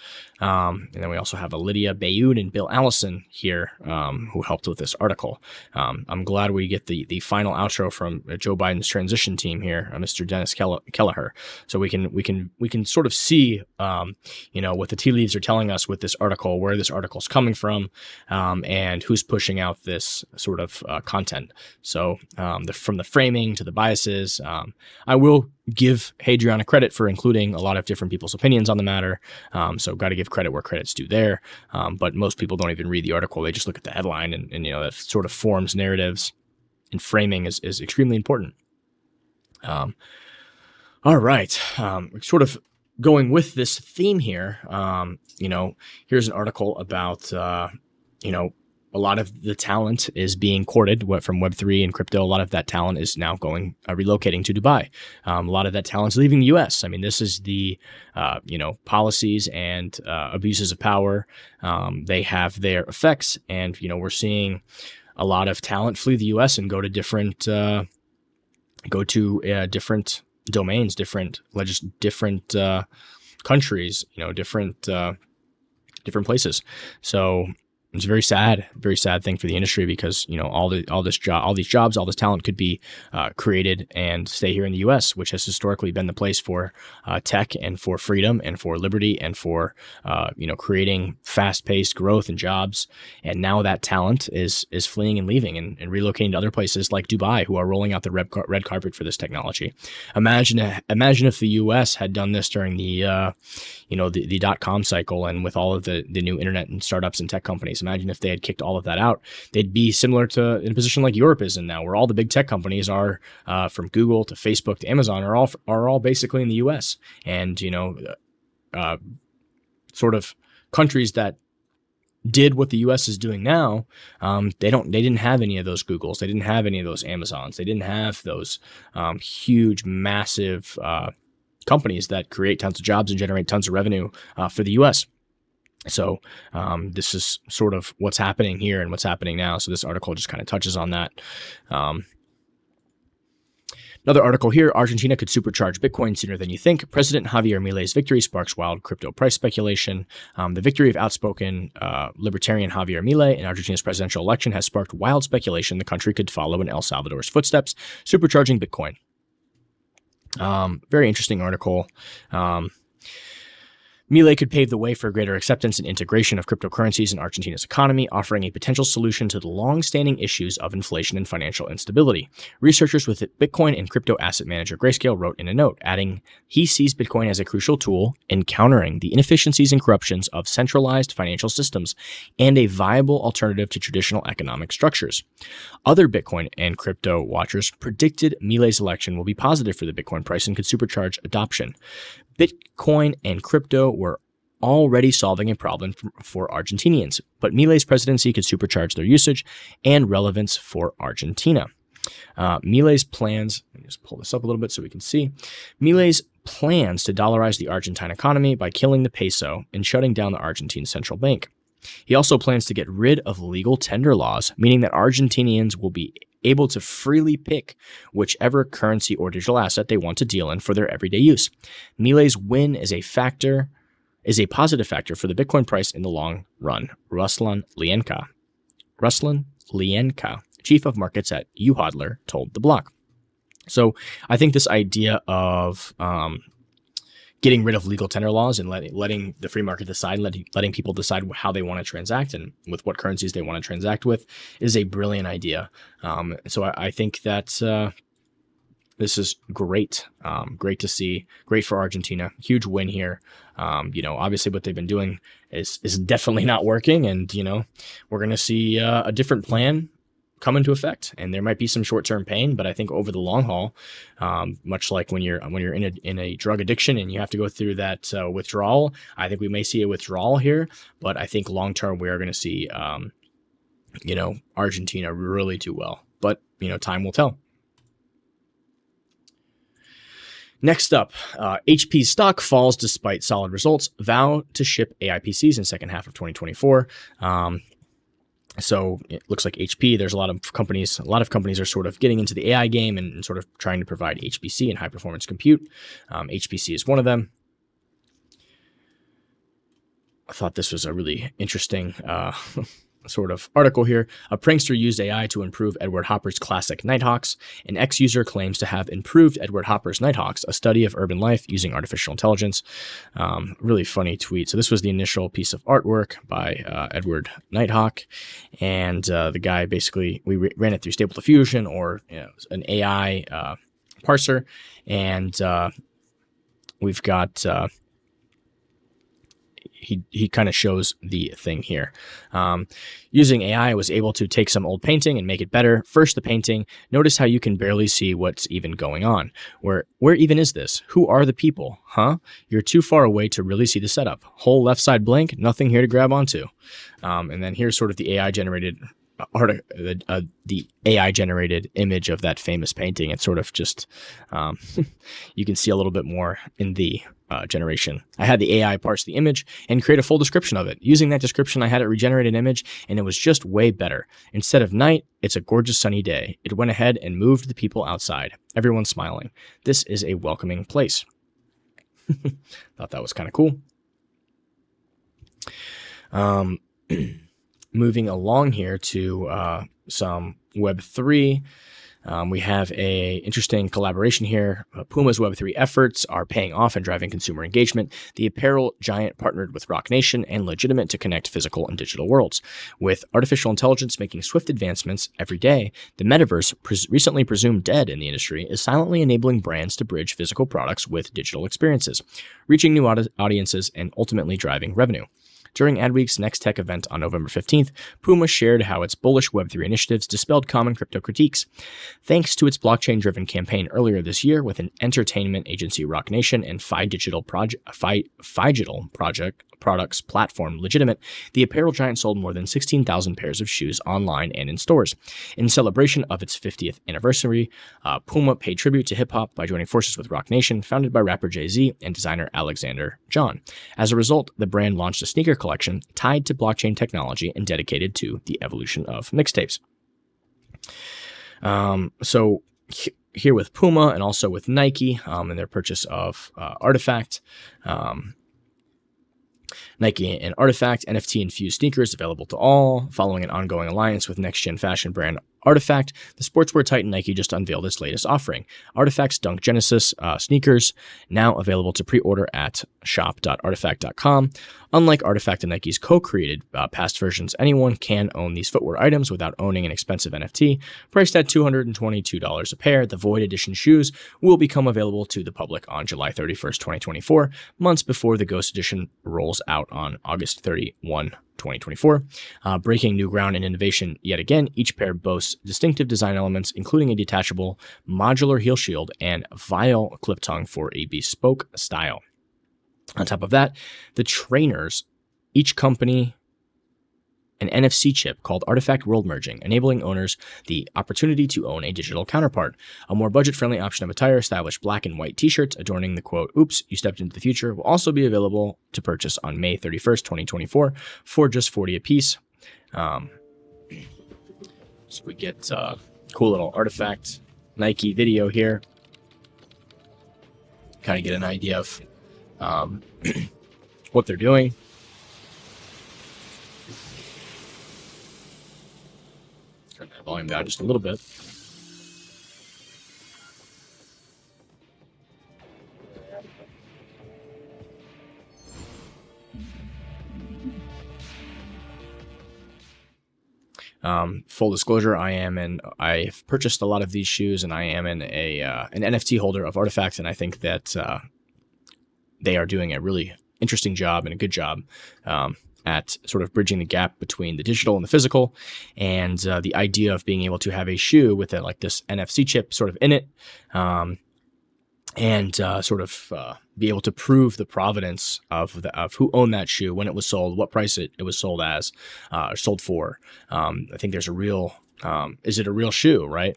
And then we also have Lydia Bayoun and Bill Allison here, who helped with this article. I'm glad we get the final outro from Joe Biden's transition team here, Mr. Dennis Kelleher, so we can sort of see, what the tea leaves are telling us with this article, where this article is coming from, and who's pushing out this sort of content. So from the framing to the biases, I will give Hadriana credit for including a lot of different people's opinions on the matter. So got to give credit where credit's due there. But most people don't even read the article. They just look at the headline, and that sort of forms narratives, and framing is extremely important. All right. Sort of going with this theme here, here's an article about, a lot of the talent is being courted from Web3 and crypto. A lot of that talent is now relocating to Dubai. A lot of that talent is leaving the US. I mean, this is the, policies and abuses of power. They have their effects, and, we're seeing a lot of talent flee the US and go to different domains, different countries, different places. So it's a very sad thing for the industry, because all these jobs, all this talent could be created and stay here in the U.S., which has historically been the place for tech and for freedom and for liberty and for creating fast-paced growth and jobs. And now that talent is fleeing and leaving and relocating to other places like Dubai, who are rolling out the red carpet for this technology. Imagine if the U.S. had done this during the the .com cycle, and with all of the new internet and startups and tech companies. Imagine if they had kicked all of that out. They'd be similar to in a position like Europe is in now, where all the big tech companies are, from Google to Facebook to Amazon, are all basically in the U.S. And sort of countries that did what the U.S. is doing now, they didn't have any of those Googles, they didn't have any of those Amazons, they didn't have those huge, massive companies that create tons of jobs and generate tons of revenue for the U.S. So this is sort of what's happening here and what's happening now. So this article just kind of touches on that. Another article here: Argentina could supercharge Bitcoin sooner than you think. President Javier Milei's victory sparks wild crypto price speculation. The victory of outspoken libertarian Javier Milei in Argentina's presidential election has sparked wild speculation the country could follow in El Salvador's footsteps, supercharging Bitcoin. Very interesting article. Milei could pave the way for greater acceptance and integration of cryptocurrencies in Argentina's economy, offering a potential solution to the long-standing issues of inflation and financial instability. Researchers with Bitcoin and crypto asset manager Grayscale wrote in a note, adding, he sees Bitcoin as a crucial tool in countering the inefficiencies and corruptions of centralized financial systems and a viable alternative to traditional economic structures. Other Bitcoin and crypto watchers predicted Milei's election will be positive for the Bitcoin price and could supercharge adoption. Bitcoin and crypto were already solving a problem for Argentinians, but Milei's presidency could supercharge their usage and relevance for Argentina. Milei's plans, let me just pull this up a little bit so we can see. Milei's plans to dollarize the Argentine economy by killing the peso and shutting down the Argentine central bank. He also plans to get rid of legal tender laws, meaning that Argentinians will be able to freely pick whichever currency or digital asset they want to deal in for their everyday use. Milei's win is a positive factor for the Bitcoin price in the long run. Ruslan Lienka, chief of markets at uHodler, told The Block. So I think this idea of getting rid of legal tender laws and letting the free market decide, letting people decide how they want to transact and with what currencies they want to transact with is a brilliant idea. So I think that this is great. Great to see. Great for Argentina. Huge win here. Obviously what they've been doing is definitely not working, and we're going to see a different plan come into effect, and there might be some short-term pain, but I think over the long haul, much like when you're in a drug addiction and you have to go through that withdrawal, I think we may see a withdrawal here, but I think long-term we are going to see, Argentina really do well, but time will tell. Next up, HP's stock falls despite solid results, vow to ship AI PCs in second half of 2024. So it looks like HP, there's a lot of companies are sort of getting into the AI game and sort of trying to provide HPC and high performance compute. HPC is one of them. I thought this was a really interesting sort of article here. A prankster used AI to improve Edward Hopper's classic Nighthawks. An ex-user claims to have improved Edward Hopper's Nighthawks, a study of urban life using artificial intelligence. Really funny tweet. So this was the initial piece of artwork by Edward Nighthawk. And the guy basically, we ran it through Stable Diffusion or an AI parser. And we've got... He kind of shows the thing here. Using AI, I was able to take some old painting and make it better. First, the painting. Notice how you can barely see what's even going on. Where even is this? Who are the people? Huh? You're too far away to really see the setup. Whole left side blank, nothing here to grab onto. And then here's sort of the AI generated the AI generated image of that famous painting. It's sort of just you can see a little bit more in the generation. I had the AI parse the image and create a full description of it. Using that description, I had it regenerate an image, and it was just way better. Instead of night, it's a gorgeous sunny day. It went ahead and moved the people outside. Everyone's smiling. This is a welcoming place. Thought that was kind of cool. Moving along here to some Web3. We have a interesting collaboration here. Puma's Web3 efforts are paying off and driving consumer engagement. The apparel giant partnered with Rock Nation and Legitimate to connect physical and digital worlds. With artificial intelligence making swift advancements every day, the metaverse, recently presumed dead in the industry, is silently enabling brands to bridge physical products with digital experiences, reaching new audiences and ultimately driving revenue. During Adweek's Next Tech event on November 15th, Puma shared how its bullish Web3 initiatives dispelled common crypto critiques. Thanks to its blockchain-driven campaign earlier this year with an entertainment agency Rock Nation and Fidigital products platform Legitimate, the apparel giant sold more than 16,000 pairs of shoes online and in stores. In celebration of its 50th anniversary, Puma paid tribute to hip-hop by joining forces with Rock Nation, founded by rapper Jay-Z and designer Alexander John. As a result, the brand launched a sneaker collection tied to blockchain technology and dedicated to the evolution of mixtapes. So here with Puma and also with Nike and their purchase of Artifact. Nike and Artifact NFT-infused sneakers available to all, following an ongoing alliance with next-gen fashion brand Artifact, the sportswear titan Nike just unveiled its latest offering. Artifact's Dunk Genesis sneakers, now available to pre-order at shop.artifact.com. Unlike Artifact and Nike's co-created past versions, anyone can own these footwear items without owning an expensive NFT. Priced at $222 a pair, the Void Edition shoes will become available to the public on July 31st, 2024, months before the Ghost Edition rolls out on August 31, 2024. Breaking new ground in innovation yet again, each pair boasts distinctive design elements, including a detachable modular heel shield and vial clip tongue for a bespoke style. On top of that, the trainers, each company an NFC chip called Artifact World Merging, enabling owners the opportunity to own a digital counterpart. A more budget-friendly option of attire, stylish black and white t-shirts adorning the quote, "Oops, you stepped into the future," will also be available to purchase on May 31st, 2024 for just $40 a piece. So we get a cool little Artifact Nike video here. Kind of get an idea of what they're doing. Turn that volume down just a little bit. Full disclosure, I've purchased a lot of these shoes, and I am an NFT holder of Artifacts, and I think that they are doing a really interesting job and a good job at sort of bridging the gap between the digital and the physical, and the idea of being able to have a shoe with like this NFC chip sort of in it, and sort of be able to prove the provenance of who owned that shoe, when it was sold, what price it was sold as, sold for. I think there's a real, is it a real shoe, right?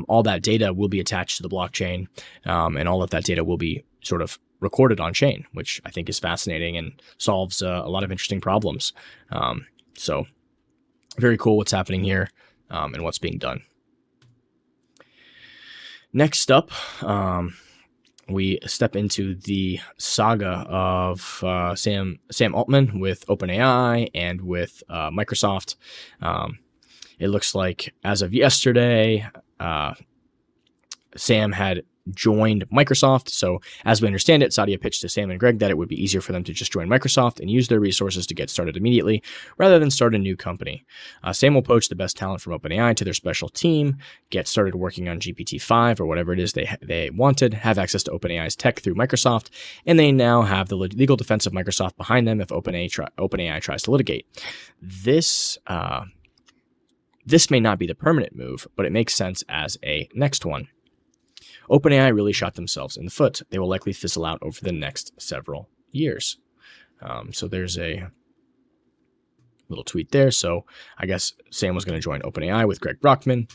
All that data will be attached to the blockchain, and all of that data will be sort of recorded on chain, which I think is fascinating and solves a lot of interesting problems. So very cool what's happening here, and what's being done. Next up, we step into the saga of Sam Altman with OpenAI and with Microsoft. It looks like as of yesterday, Sam had joined Microsoft. So as we understand it, Sadia pitched to Sam and Greg that it would be easier for them to just join Microsoft and use their resources to get started immediately rather than start a new company. Sam will poach the best talent from OpenAI to their special team, get started working on GPT-5 or whatever it is they wanted, have access to OpenAI's tech through Microsoft, and they now have the legal defense of Microsoft behind them if OpenAI tries to litigate. This may not be the permanent move, but it makes sense as a next one. OpenAI really shot themselves in the foot. They will likely fizzle out over the next several years. So there's a little tweet there. So I guess Sam was going to join OpenAI with Greg Brockman.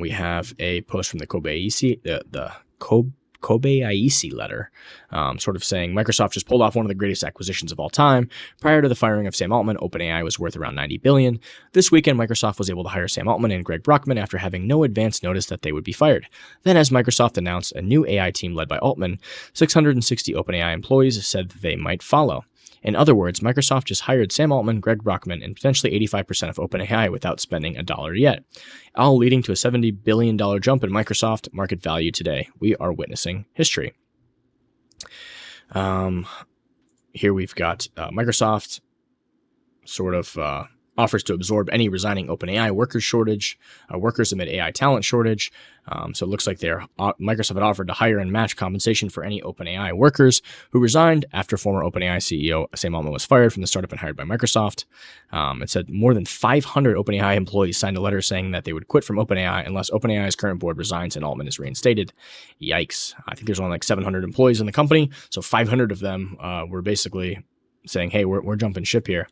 We have a post from the Kobayashi letter, sort of saying Microsoft just pulled off one of the greatest acquisitions of all time. Prior to the firing of Sam Altman, OpenAI was worth around $90 billion. This weekend, Microsoft was able to hire Sam Altman and Greg Brockman after having no advance notice that they would be fired. Then, as Microsoft announced a new AI team led by Altman, 660 OpenAI employees said that they might follow. In other words, Microsoft just hired Sam Altman, Greg Brockman, and potentially 85% of OpenAI without spending a dollar yet, all leading to a $70 billion jump in Microsoft market value today. We are witnessing history. Here we've got Microsoft sort of offers to absorb any resigning OpenAI workers amid AI talent shortage. So it looks like Microsoft had offered to hire and match compensation for any OpenAI workers who resigned after former OpenAI CEO Sam Altman was fired from the startup and hired by Microsoft. It said more than 500 OpenAI employees signed a letter saying that they would quit from OpenAI unless OpenAI's current board resigns and Altman is reinstated. Yikes. I think there's only like 700 employees in the company, so 500 of them were basically saying, hey, we're jumping ship here.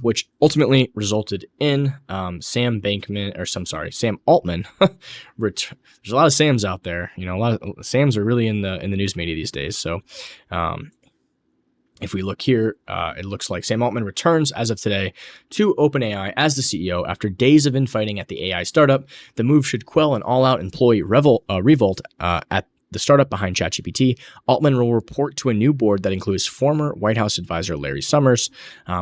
Which ultimately resulted in Sam Altman. There's a lot of Sams out there. A lot of Sams are really in the news media these days. So if we look here, it looks like Sam Altman returns as of today to OpenAI as the CEO after days of infighting at the AI startup. The move should quell an all-out employee revolt the startup behind ChatGPT, Altman will report to a new board that includes former White House advisor Larry Summers.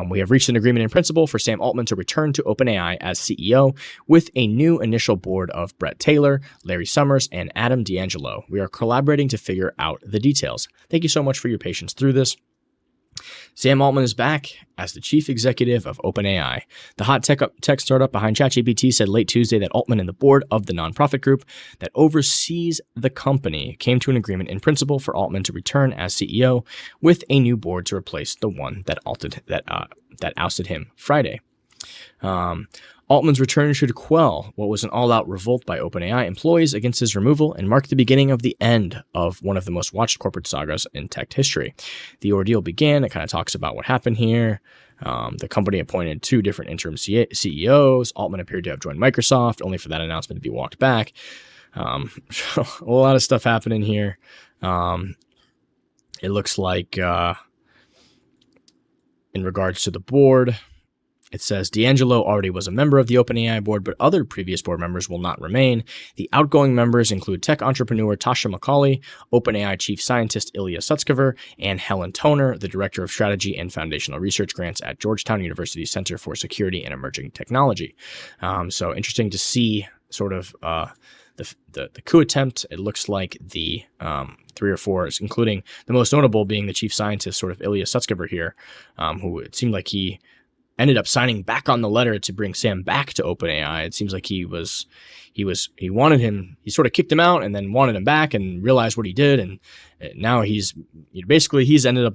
We have reached an agreement in principle for Sam Altman to return to OpenAI as CEO with a new initial board of Brett Taylor, Larry Summers, and Adam D'Angelo. We are collaborating to figure out the details. Thank you so much for your patience through this. Sam Altman is back as the chief executive of OpenAI. The hot tech startup behind ChatGPT said late Tuesday that Altman and the board of the nonprofit group that oversees the company came to an agreement in principle for Altman to return as CEO with a new board to replace the one that ousted him Friday. Altman's return should quell what was an all-out revolt by OpenAI employees against his removal and mark the beginning of the end of one of the most watched corporate sagas in tech history. The ordeal began. It kind of talks about what happened here. The company appointed 2 different interim CEOs. Altman appeared to have joined Microsoft, only for that announcement to be walked back. A lot of stuff happening here. It looks like in regards to the board, it says D'Angelo already was a member of the OpenAI board, but other previous board members will not remain. The outgoing members include tech entrepreneur Tasha McCauley, OpenAI chief scientist Ilya Sutskever, and Helen Toner, the director of strategy and foundational research grants at Georgetown University Center for Security and Emerging Technology. So interesting to see sort of the coup attempt. It looks like the 3 or 4, including the most notable being the chief scientist, sort of Ilya Sutskever here, who it seemed like he ended up signing back on the letter to bring Sam back to OpenAI. It seems like he wanted him, he sort of kicked him out and then wanted him back and realized what he did. And now he's ended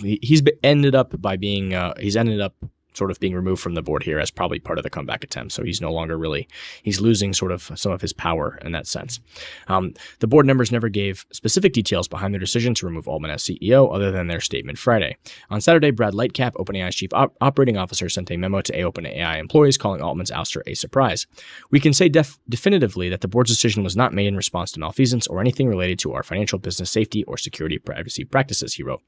up sort of being removed from the board here as probably part of the comeback attempt. So he's no longer he's losing sort of some of his power in that sense. The board members never gave specific details behind their decision to remove Altman as CEO other than their statement Friday. On Saturday, Brad Lightcap, OpenAI's chief operating officer, sent a memo to OpenAI employees calling Altman's ouster a surprise. We can say definitively that the board's decision was not made in response to malfeasance or anything related to our financial business safety or security privacy practices, he wrote.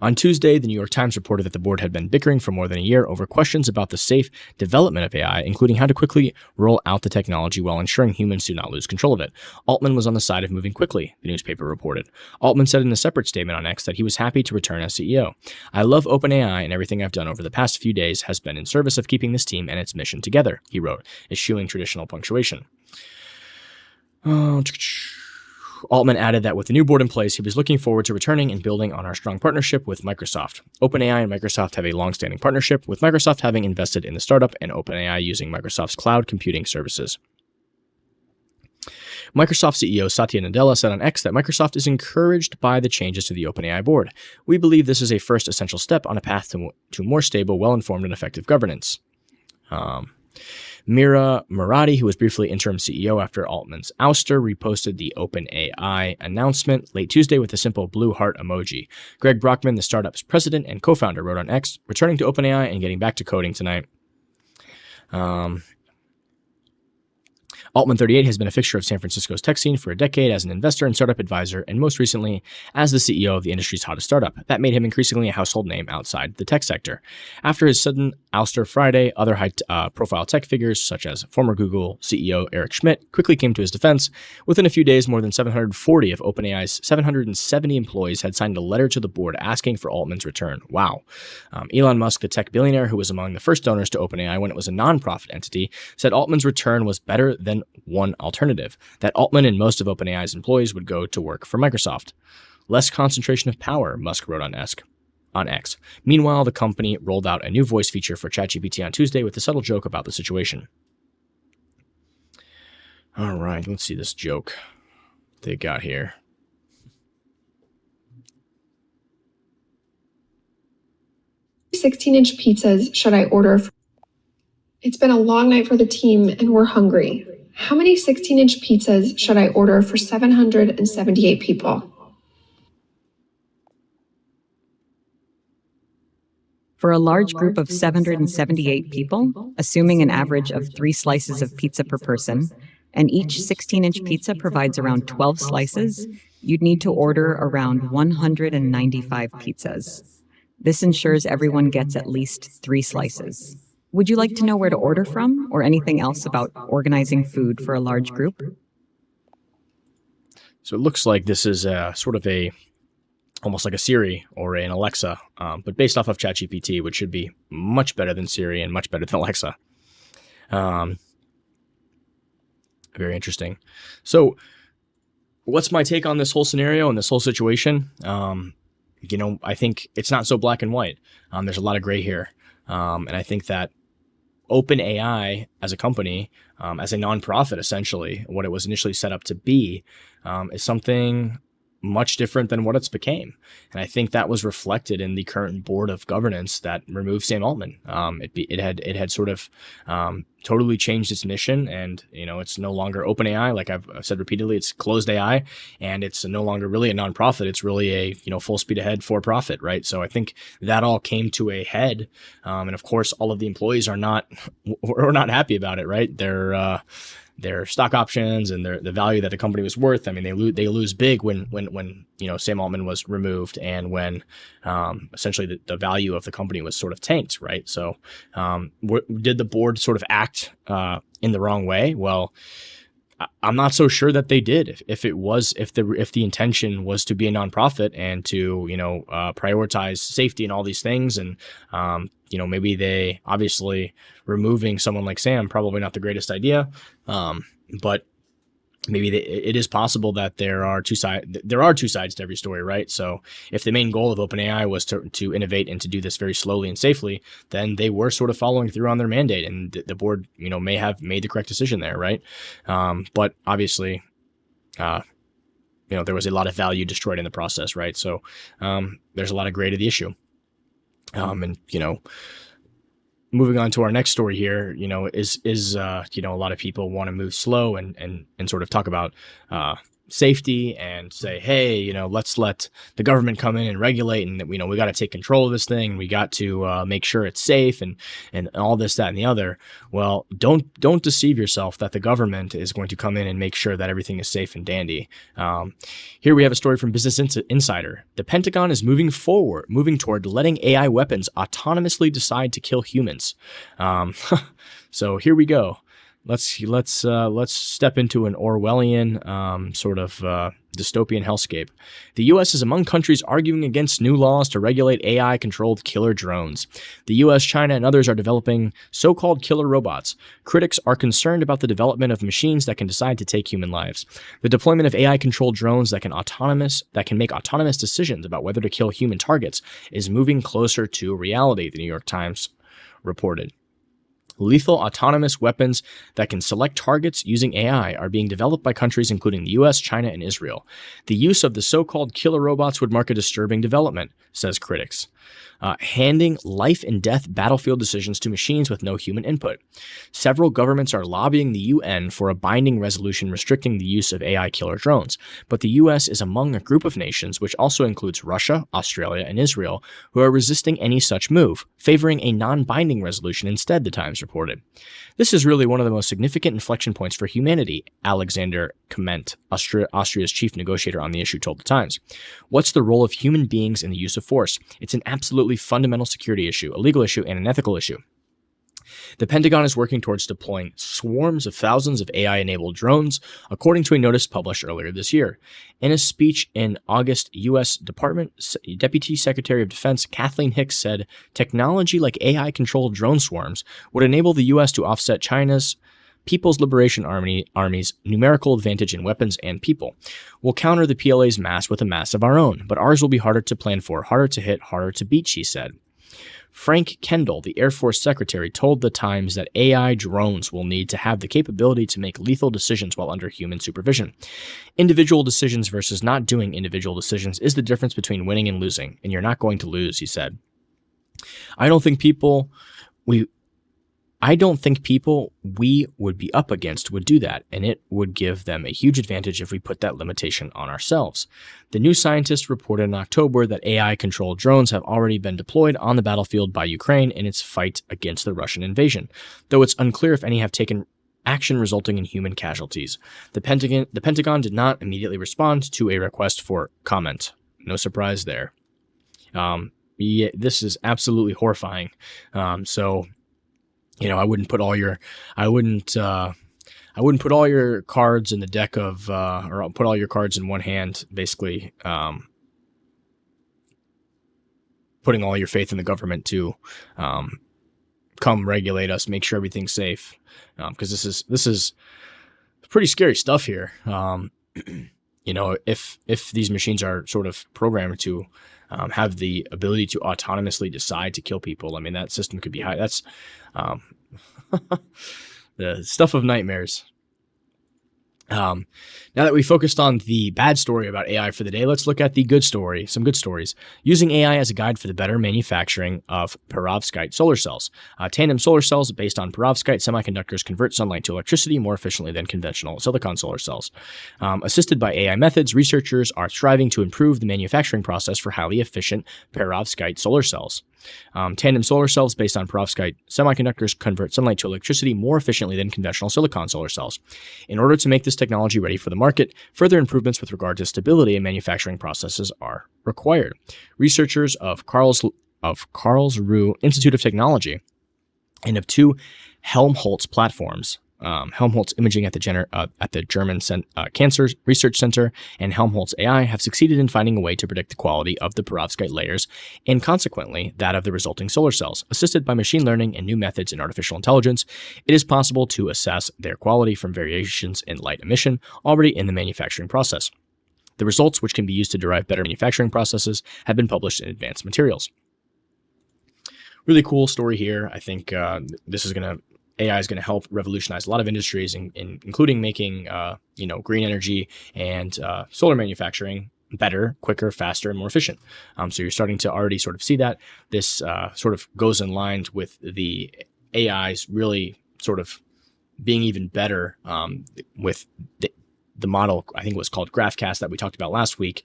On Tuesday, the New York Times reported that the board had been bickering for more than a year over questions about the safe development of AI, including how to quickly roll out the technology while ensuring humans do not lose control of it. Altman was on the side of moving quickly, the newspaper reported. Altman said in a separate statement on X that he was happy to return as CEO. I love OpenAI, and everything I've done over the past few days has been in service of keeping this team and its mission together, he wrote, eschewing traditional punctuation. Altman added that with the new board in place, he was looking forward to returning and building on our strong partnership with Microsoft. OpenAI and Microsoft have a long-standing partnership, with Microsoft having invested in the startup and OpenAI using Microsoft's cloud computing services. Microsoft CEO Satya Nadella said on X that Microsoft is encouraged by the changes to the OpenAI board. We believe this is a first essential step on a path to more stable, well-informed, and effective governance. Mira Murati, who was briefly interim CEO after Altman's ouster, reposted the OpenAI announcement late Tuesday with a simple blue heart emoji. Greg Brockman, the startup's president and co-founder, wrote on X, returning to OpenAI and getting back to coding tonight. Altman 38 has been a fixture of San Francisco's tech scene for a decade as an investor and startup advisor, and most recently as the CEO of the industry's hottest startup. That made him increasingly a household name outside the tech sector. After his sudden ouster Friday, other high-profile tech figures, such as former Google CEO Eric Schmidt, quickly came to his defense. Within a few days, more than 740 of OpenAI's 770 employees had signed a letter to the board asking for Altman's return. Wow. Elon Musk, the tech billionaire who was among the first donors to OpenAI when it was a nonprofit entity, said Altman's return was better than one alternative, that Altman and most of OpenAI's employees would go to work for Microsoft. Less concentration of power, Musk wrote on X. Meanwhile, the company rolled out a new voice feature for ChatGPT on Tuesday with a subtle joke about the situation. All right, let's see this joke they got here. "16-inch pizzas should I order? It's been a long night for the team and we're hungry. How many 16-inch pizzas should I order for 778 people?" For a large group of 778 people, assuming an average of 3 slices of pizza per person, and each 16-inch pizza provides around 12 slices, you'd need to order around 195 pizzas. This ensures everyone gets at least 3 slices. Would you like to know where to order from, or anything else about organizing food for a large group? So it looks like this is sort of almost like a Siri or an Alexa, but based off of ChatGPT, which should be much better than Siri and much better than Alexa. Very interesting. So what's my take on this whole scenario and this whole situation? I think it's not so black and white. There's a lot of gray here. And I think that OpenAI as a company, as a nonprofit, essentially, what it was initially set up to be, is something much different than what it's became. And I think that was reflected in the current board of governance that removed Sam Altman. It had sort of totally changed its mission, and it's no longer OpenAI. Like I've said repeatedly, it's closed AI, and it's no longer really a nonprofit. It's really a full speed ahead for profit, right? So I think that all came to a head, and of course, all of the employees are not happy about it, right? Their stock options and the value that the company was worth. I mean, they lose big when Sam Altman was removed, and when essentially the value of the company was sort of tanked, right? So did the board sort of act in the wrong way? Well, I'm not so sure that they did. If the intention was to be a nonprofit and to prioritize safety and all these things, and maybe they obviously removing someone like Sam, probably not the greatest idea, but maybe it is possible that there are two sides to every story, right? So if the main goal of OpenAI was to innovate and to do this very slowly and safely, then they were sort of following through on their mandate, and the board, may have made the correct decision there, right? But obviously, there was a lot of value destroyed in the process, right? So there's a lot of gray to the issue. Moving on to our next story here, is a lot of people want to move slow and sort of talk about safety and say, hey, let's let the government come in and regulate, and we got to take control of this thing. We got to make sure it's safe and all this, that, and the other. Well, don't deceive yourself that the government is going to come in and make sure that everything is safe and dandy. Here we have a story from Business Insider. The Pentagon is moving toward letting AI weapons autonomously decide to kill humans. So here we go. Let's step into an Orwellian sort of dystopian hellscape. The U.S. is among countries arguing against new laws to regulate AI-controlled killer drones. The U.S., China, and others are developing so-called killer robots. Critics are concerned about the development of machines that can decide to take human lives. The deployment of AI-controlled drones that can make autonomous decisions about whether to kill human targets is moving closer to reality, the New York Times reported. Lethal autonomous weapons that can select targets using AI are being developed by countries including the US, China, and Israel. The use of the so-called killer robots would mark a disturbing development, says critics. Handing life and death battlefield decisions to machines with no human input. Several governments are lobbying the UN for a binding resolution restricting the use of AI killer drones, but the US is among a group of nations, which also includes Russia, Australia, and Israel, who are resisting any such move, favoring a non-binding resolution instead, the Times reported. This is really one of the most significant inflection points for humanity, Alexander Kement, Austria's chief negotiator on the issue, told the Times. What's the role of human beings in the use of force? It's an absolutely fundamental security issue, a legal issue, and an ethical issue. The Pentagon is working towards deploying swarms of thousands of AI-enabled drones, according to a notice published earlier this year. In a speech in August, U.S. Deputy Secretary of Defense Kathleen Hicks said technology like AI-controlled drone swarms would enable the U.S. to offset China's People's Liberation Army's numerical advantage in weapons and people. We'll counter the PLA's mass with a mass of our own, but ours will be harder to plan for, harder to hit, harder to beat, she said. Frank Kendall, the Air Force Secretary, told the Times that AI drones will need to have the capability to make lethal decisions while under human supervision. Individual decisions versus not doing individual decisions is the difference between winning and losing, and you're not going to lose, he said. I don't think people we would be up against would do that, and it would give them a huge advantage if we put that limitation on ourselves. The New Scientist reported in October that AI-controlled drones have already been deployed on the battlefield by Ukraine in its fight against the Russian invasion, though it's unclear if any have taken action resulting in human casualties. The Pentagon did not immediately respond to a request for comment. No surprise there. This is absolutely horrifying. I wouldn't I wouldn't put all your cards in the deck of, or put all your cards in one hand, basically, putting all your faith in the government to come regulate us, make sure everything's safe, because this is pretty scary stuff here. If these machines are sort of programmed to have the ability to autonomously decide to kill people, I mean, that system could be high. That's the stuff of nightmares. Now that we focused on the bad story about AI for the day, let's look at the good story, some good stories. Using AI as a guide for the better manufacturing of perovskite solar cells. Tandem solar cells based on perovskite semiconductors convert sunlight to electricity more efficiently than conventional silicon solar cells. Assisted by AI methods, researchers are striving to improve the manufacturing process for highly efficient perovskite solar cells. Tandem solar cells based on perovskite semiconductors convert sunlight to electricity more efficiently than conventional silicon solar cells. In order to make this technology ready for the market, further improvements with regard to stability and manufacturing processes are required. Researchers of Karlsruhe Institute of Technology and of two Helmholtz platforms, Helmholtz Imaging at the German Cancer Research Center and Helmholtz AI have succeeded in finding a way to predict the quality of the perovskite layers and consequently that of the resulting solar cells. Assisted by machine learning and new methods in artificial intelligence, it is possible to assess their quality from variations in light emission already in the manufacturing process. The results, which can be used to derive better manufacturing processes, have been published in Advanced Materials. Really cool story here. I think AI is going to help revolutionize a lot of industries, including making green energy and solar manufacturing better, quicker, faster, and more efficient. So you're starting to already sort of see that. This sort of goes in line with the AIs really sort of being even better with the model, I think it was called GraphCast that we talked about last week,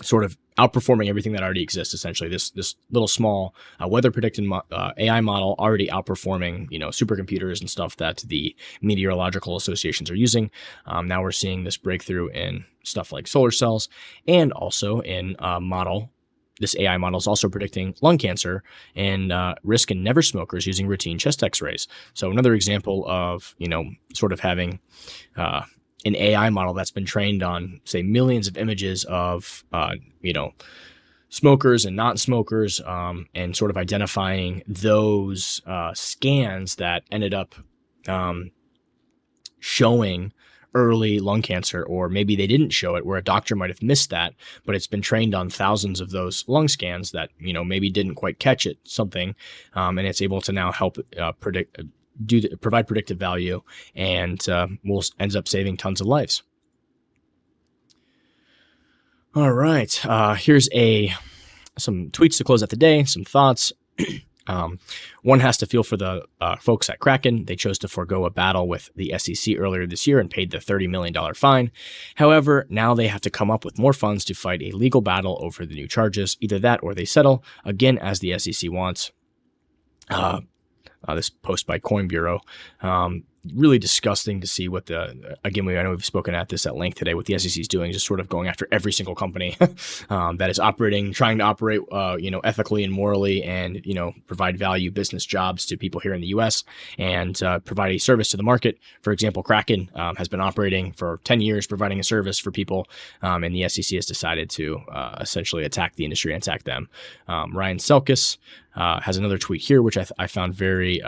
sort of outperforming everything that already exists. Essentially, this little small weather predicting AI model already outperforming supercomputers and stuff that the meteorological associations are using. Now we're seeing this breakthrough in stuff like solar cells, and also in model. This AI model is also predicting lung cancer and risk in never smokers using routine chest X-rays. So another example of sort of having an AI model that's been trained on, say, millions of images of, smokers and non-smokers, and sort of identifying those scans that ended up showing early lung cancer, or maybe they didn't show it, where a doctor might have missed that, but it's been trained on thousands of those lung scans that, maybe didn't quite catch it, something, and it's able to now help provide predictive value and ends up saving tons of lives. All right, here's some tweets to close out the day, some thoughts. One has to feel for the folks at Kraken. They chose to forego a battle with the SEC earlier this year and paid the $30 million fine. However, now they have to come up with more funds to fight a legal battle over the new charges. Either that or they settle, again, as the SEC wants. This post by Coin Bureau. Really disgusting to see what I know we've spoken at this at length today, what the SEC is doing, just sort of going after every single company that is trying to operate, ethically and morally, and, provide value, business jobs to people here in the U.S. and provide a service to the market. For example, Kraken has been operating for 10 years, providing a service for people, and the SEC has decided to essentially attack the industry and attack them. Ryan Selkis has another tweet here, which I found very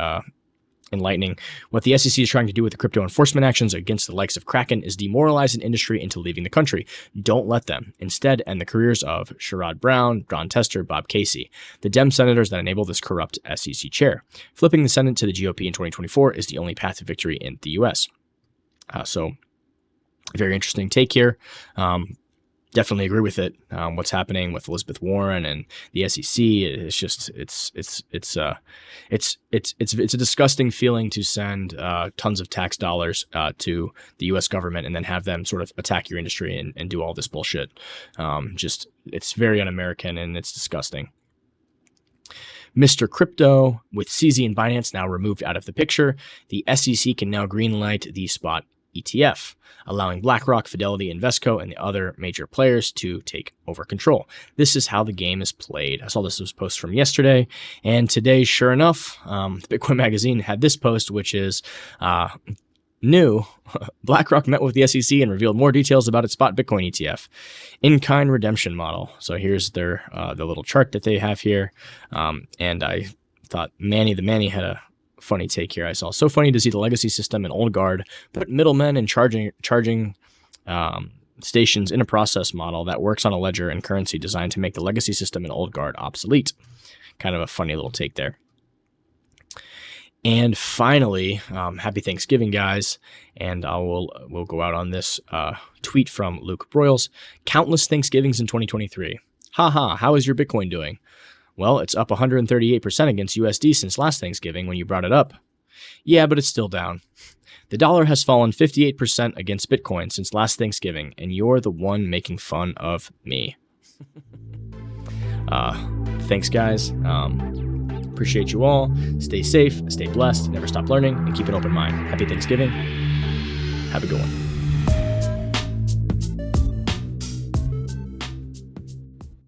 enlightening. What the SEC is trying to do with the crypto enforcement actions against the likes of Kraken is demoralize an industry into leaving the country. Don't let them. Instead, end the careers of Sherrod Brown, Ron Tester, Bob Casey, the Dem senators that enable this corrupt SEC chair. Flipping the Senate to the GOP in 2024 is the only path to victory in the U.S. So, very interesting take here. Definitely agree with it. What's happening with Elizabeth Warren and the SEC? It's just it's a disgusting feeling to send tons of tax dollars to the U.S. government and then have them sort of attack your industry and do all this bullshit. It's very un-American and it's disgusting. Mr. Crypto, with CZ and Binance now removed out of the picture, the SEC can now greenlight the spot ETF, allowing BlackRock, Fidelity, Invesco, and the other major players to take over control. This is how the game is played. I saw this was post from yesterday, and today, sure enough, Bitcoin Magazine had this post, which is New, BlackRock met with the SEC and revealed more details about its spot Bitcoin ETF in-kind redemption model. So here's their the little chart that they have here. And I thought Manny the Manny had a funny take here. I saw so funny to see the legacy system and old guard put middlemen and charging stations in a process model that works on a ledger and currency designed to make the legacy system and old guard obsolete. Kind of a funny little take there. And finally, happy Thanksgiving, guys. And we'll go out on this tweet from Luke Broyles. Countless Thanksgivings in 2023. Haha, how is your Bitcoin doing? Well, it's up 138% against USD since last Thanksgiving when you brought it up. Yeah, but it's still down. The dollar has fallen 58% against Bitcoin since last Thanksgiving, and you're the one making fun of me. Thanks, guys. Appreciate you all. Stay safe, stay blessed, never stop learning, and keep an open mind. Happy Thanksgiving. Have a good one.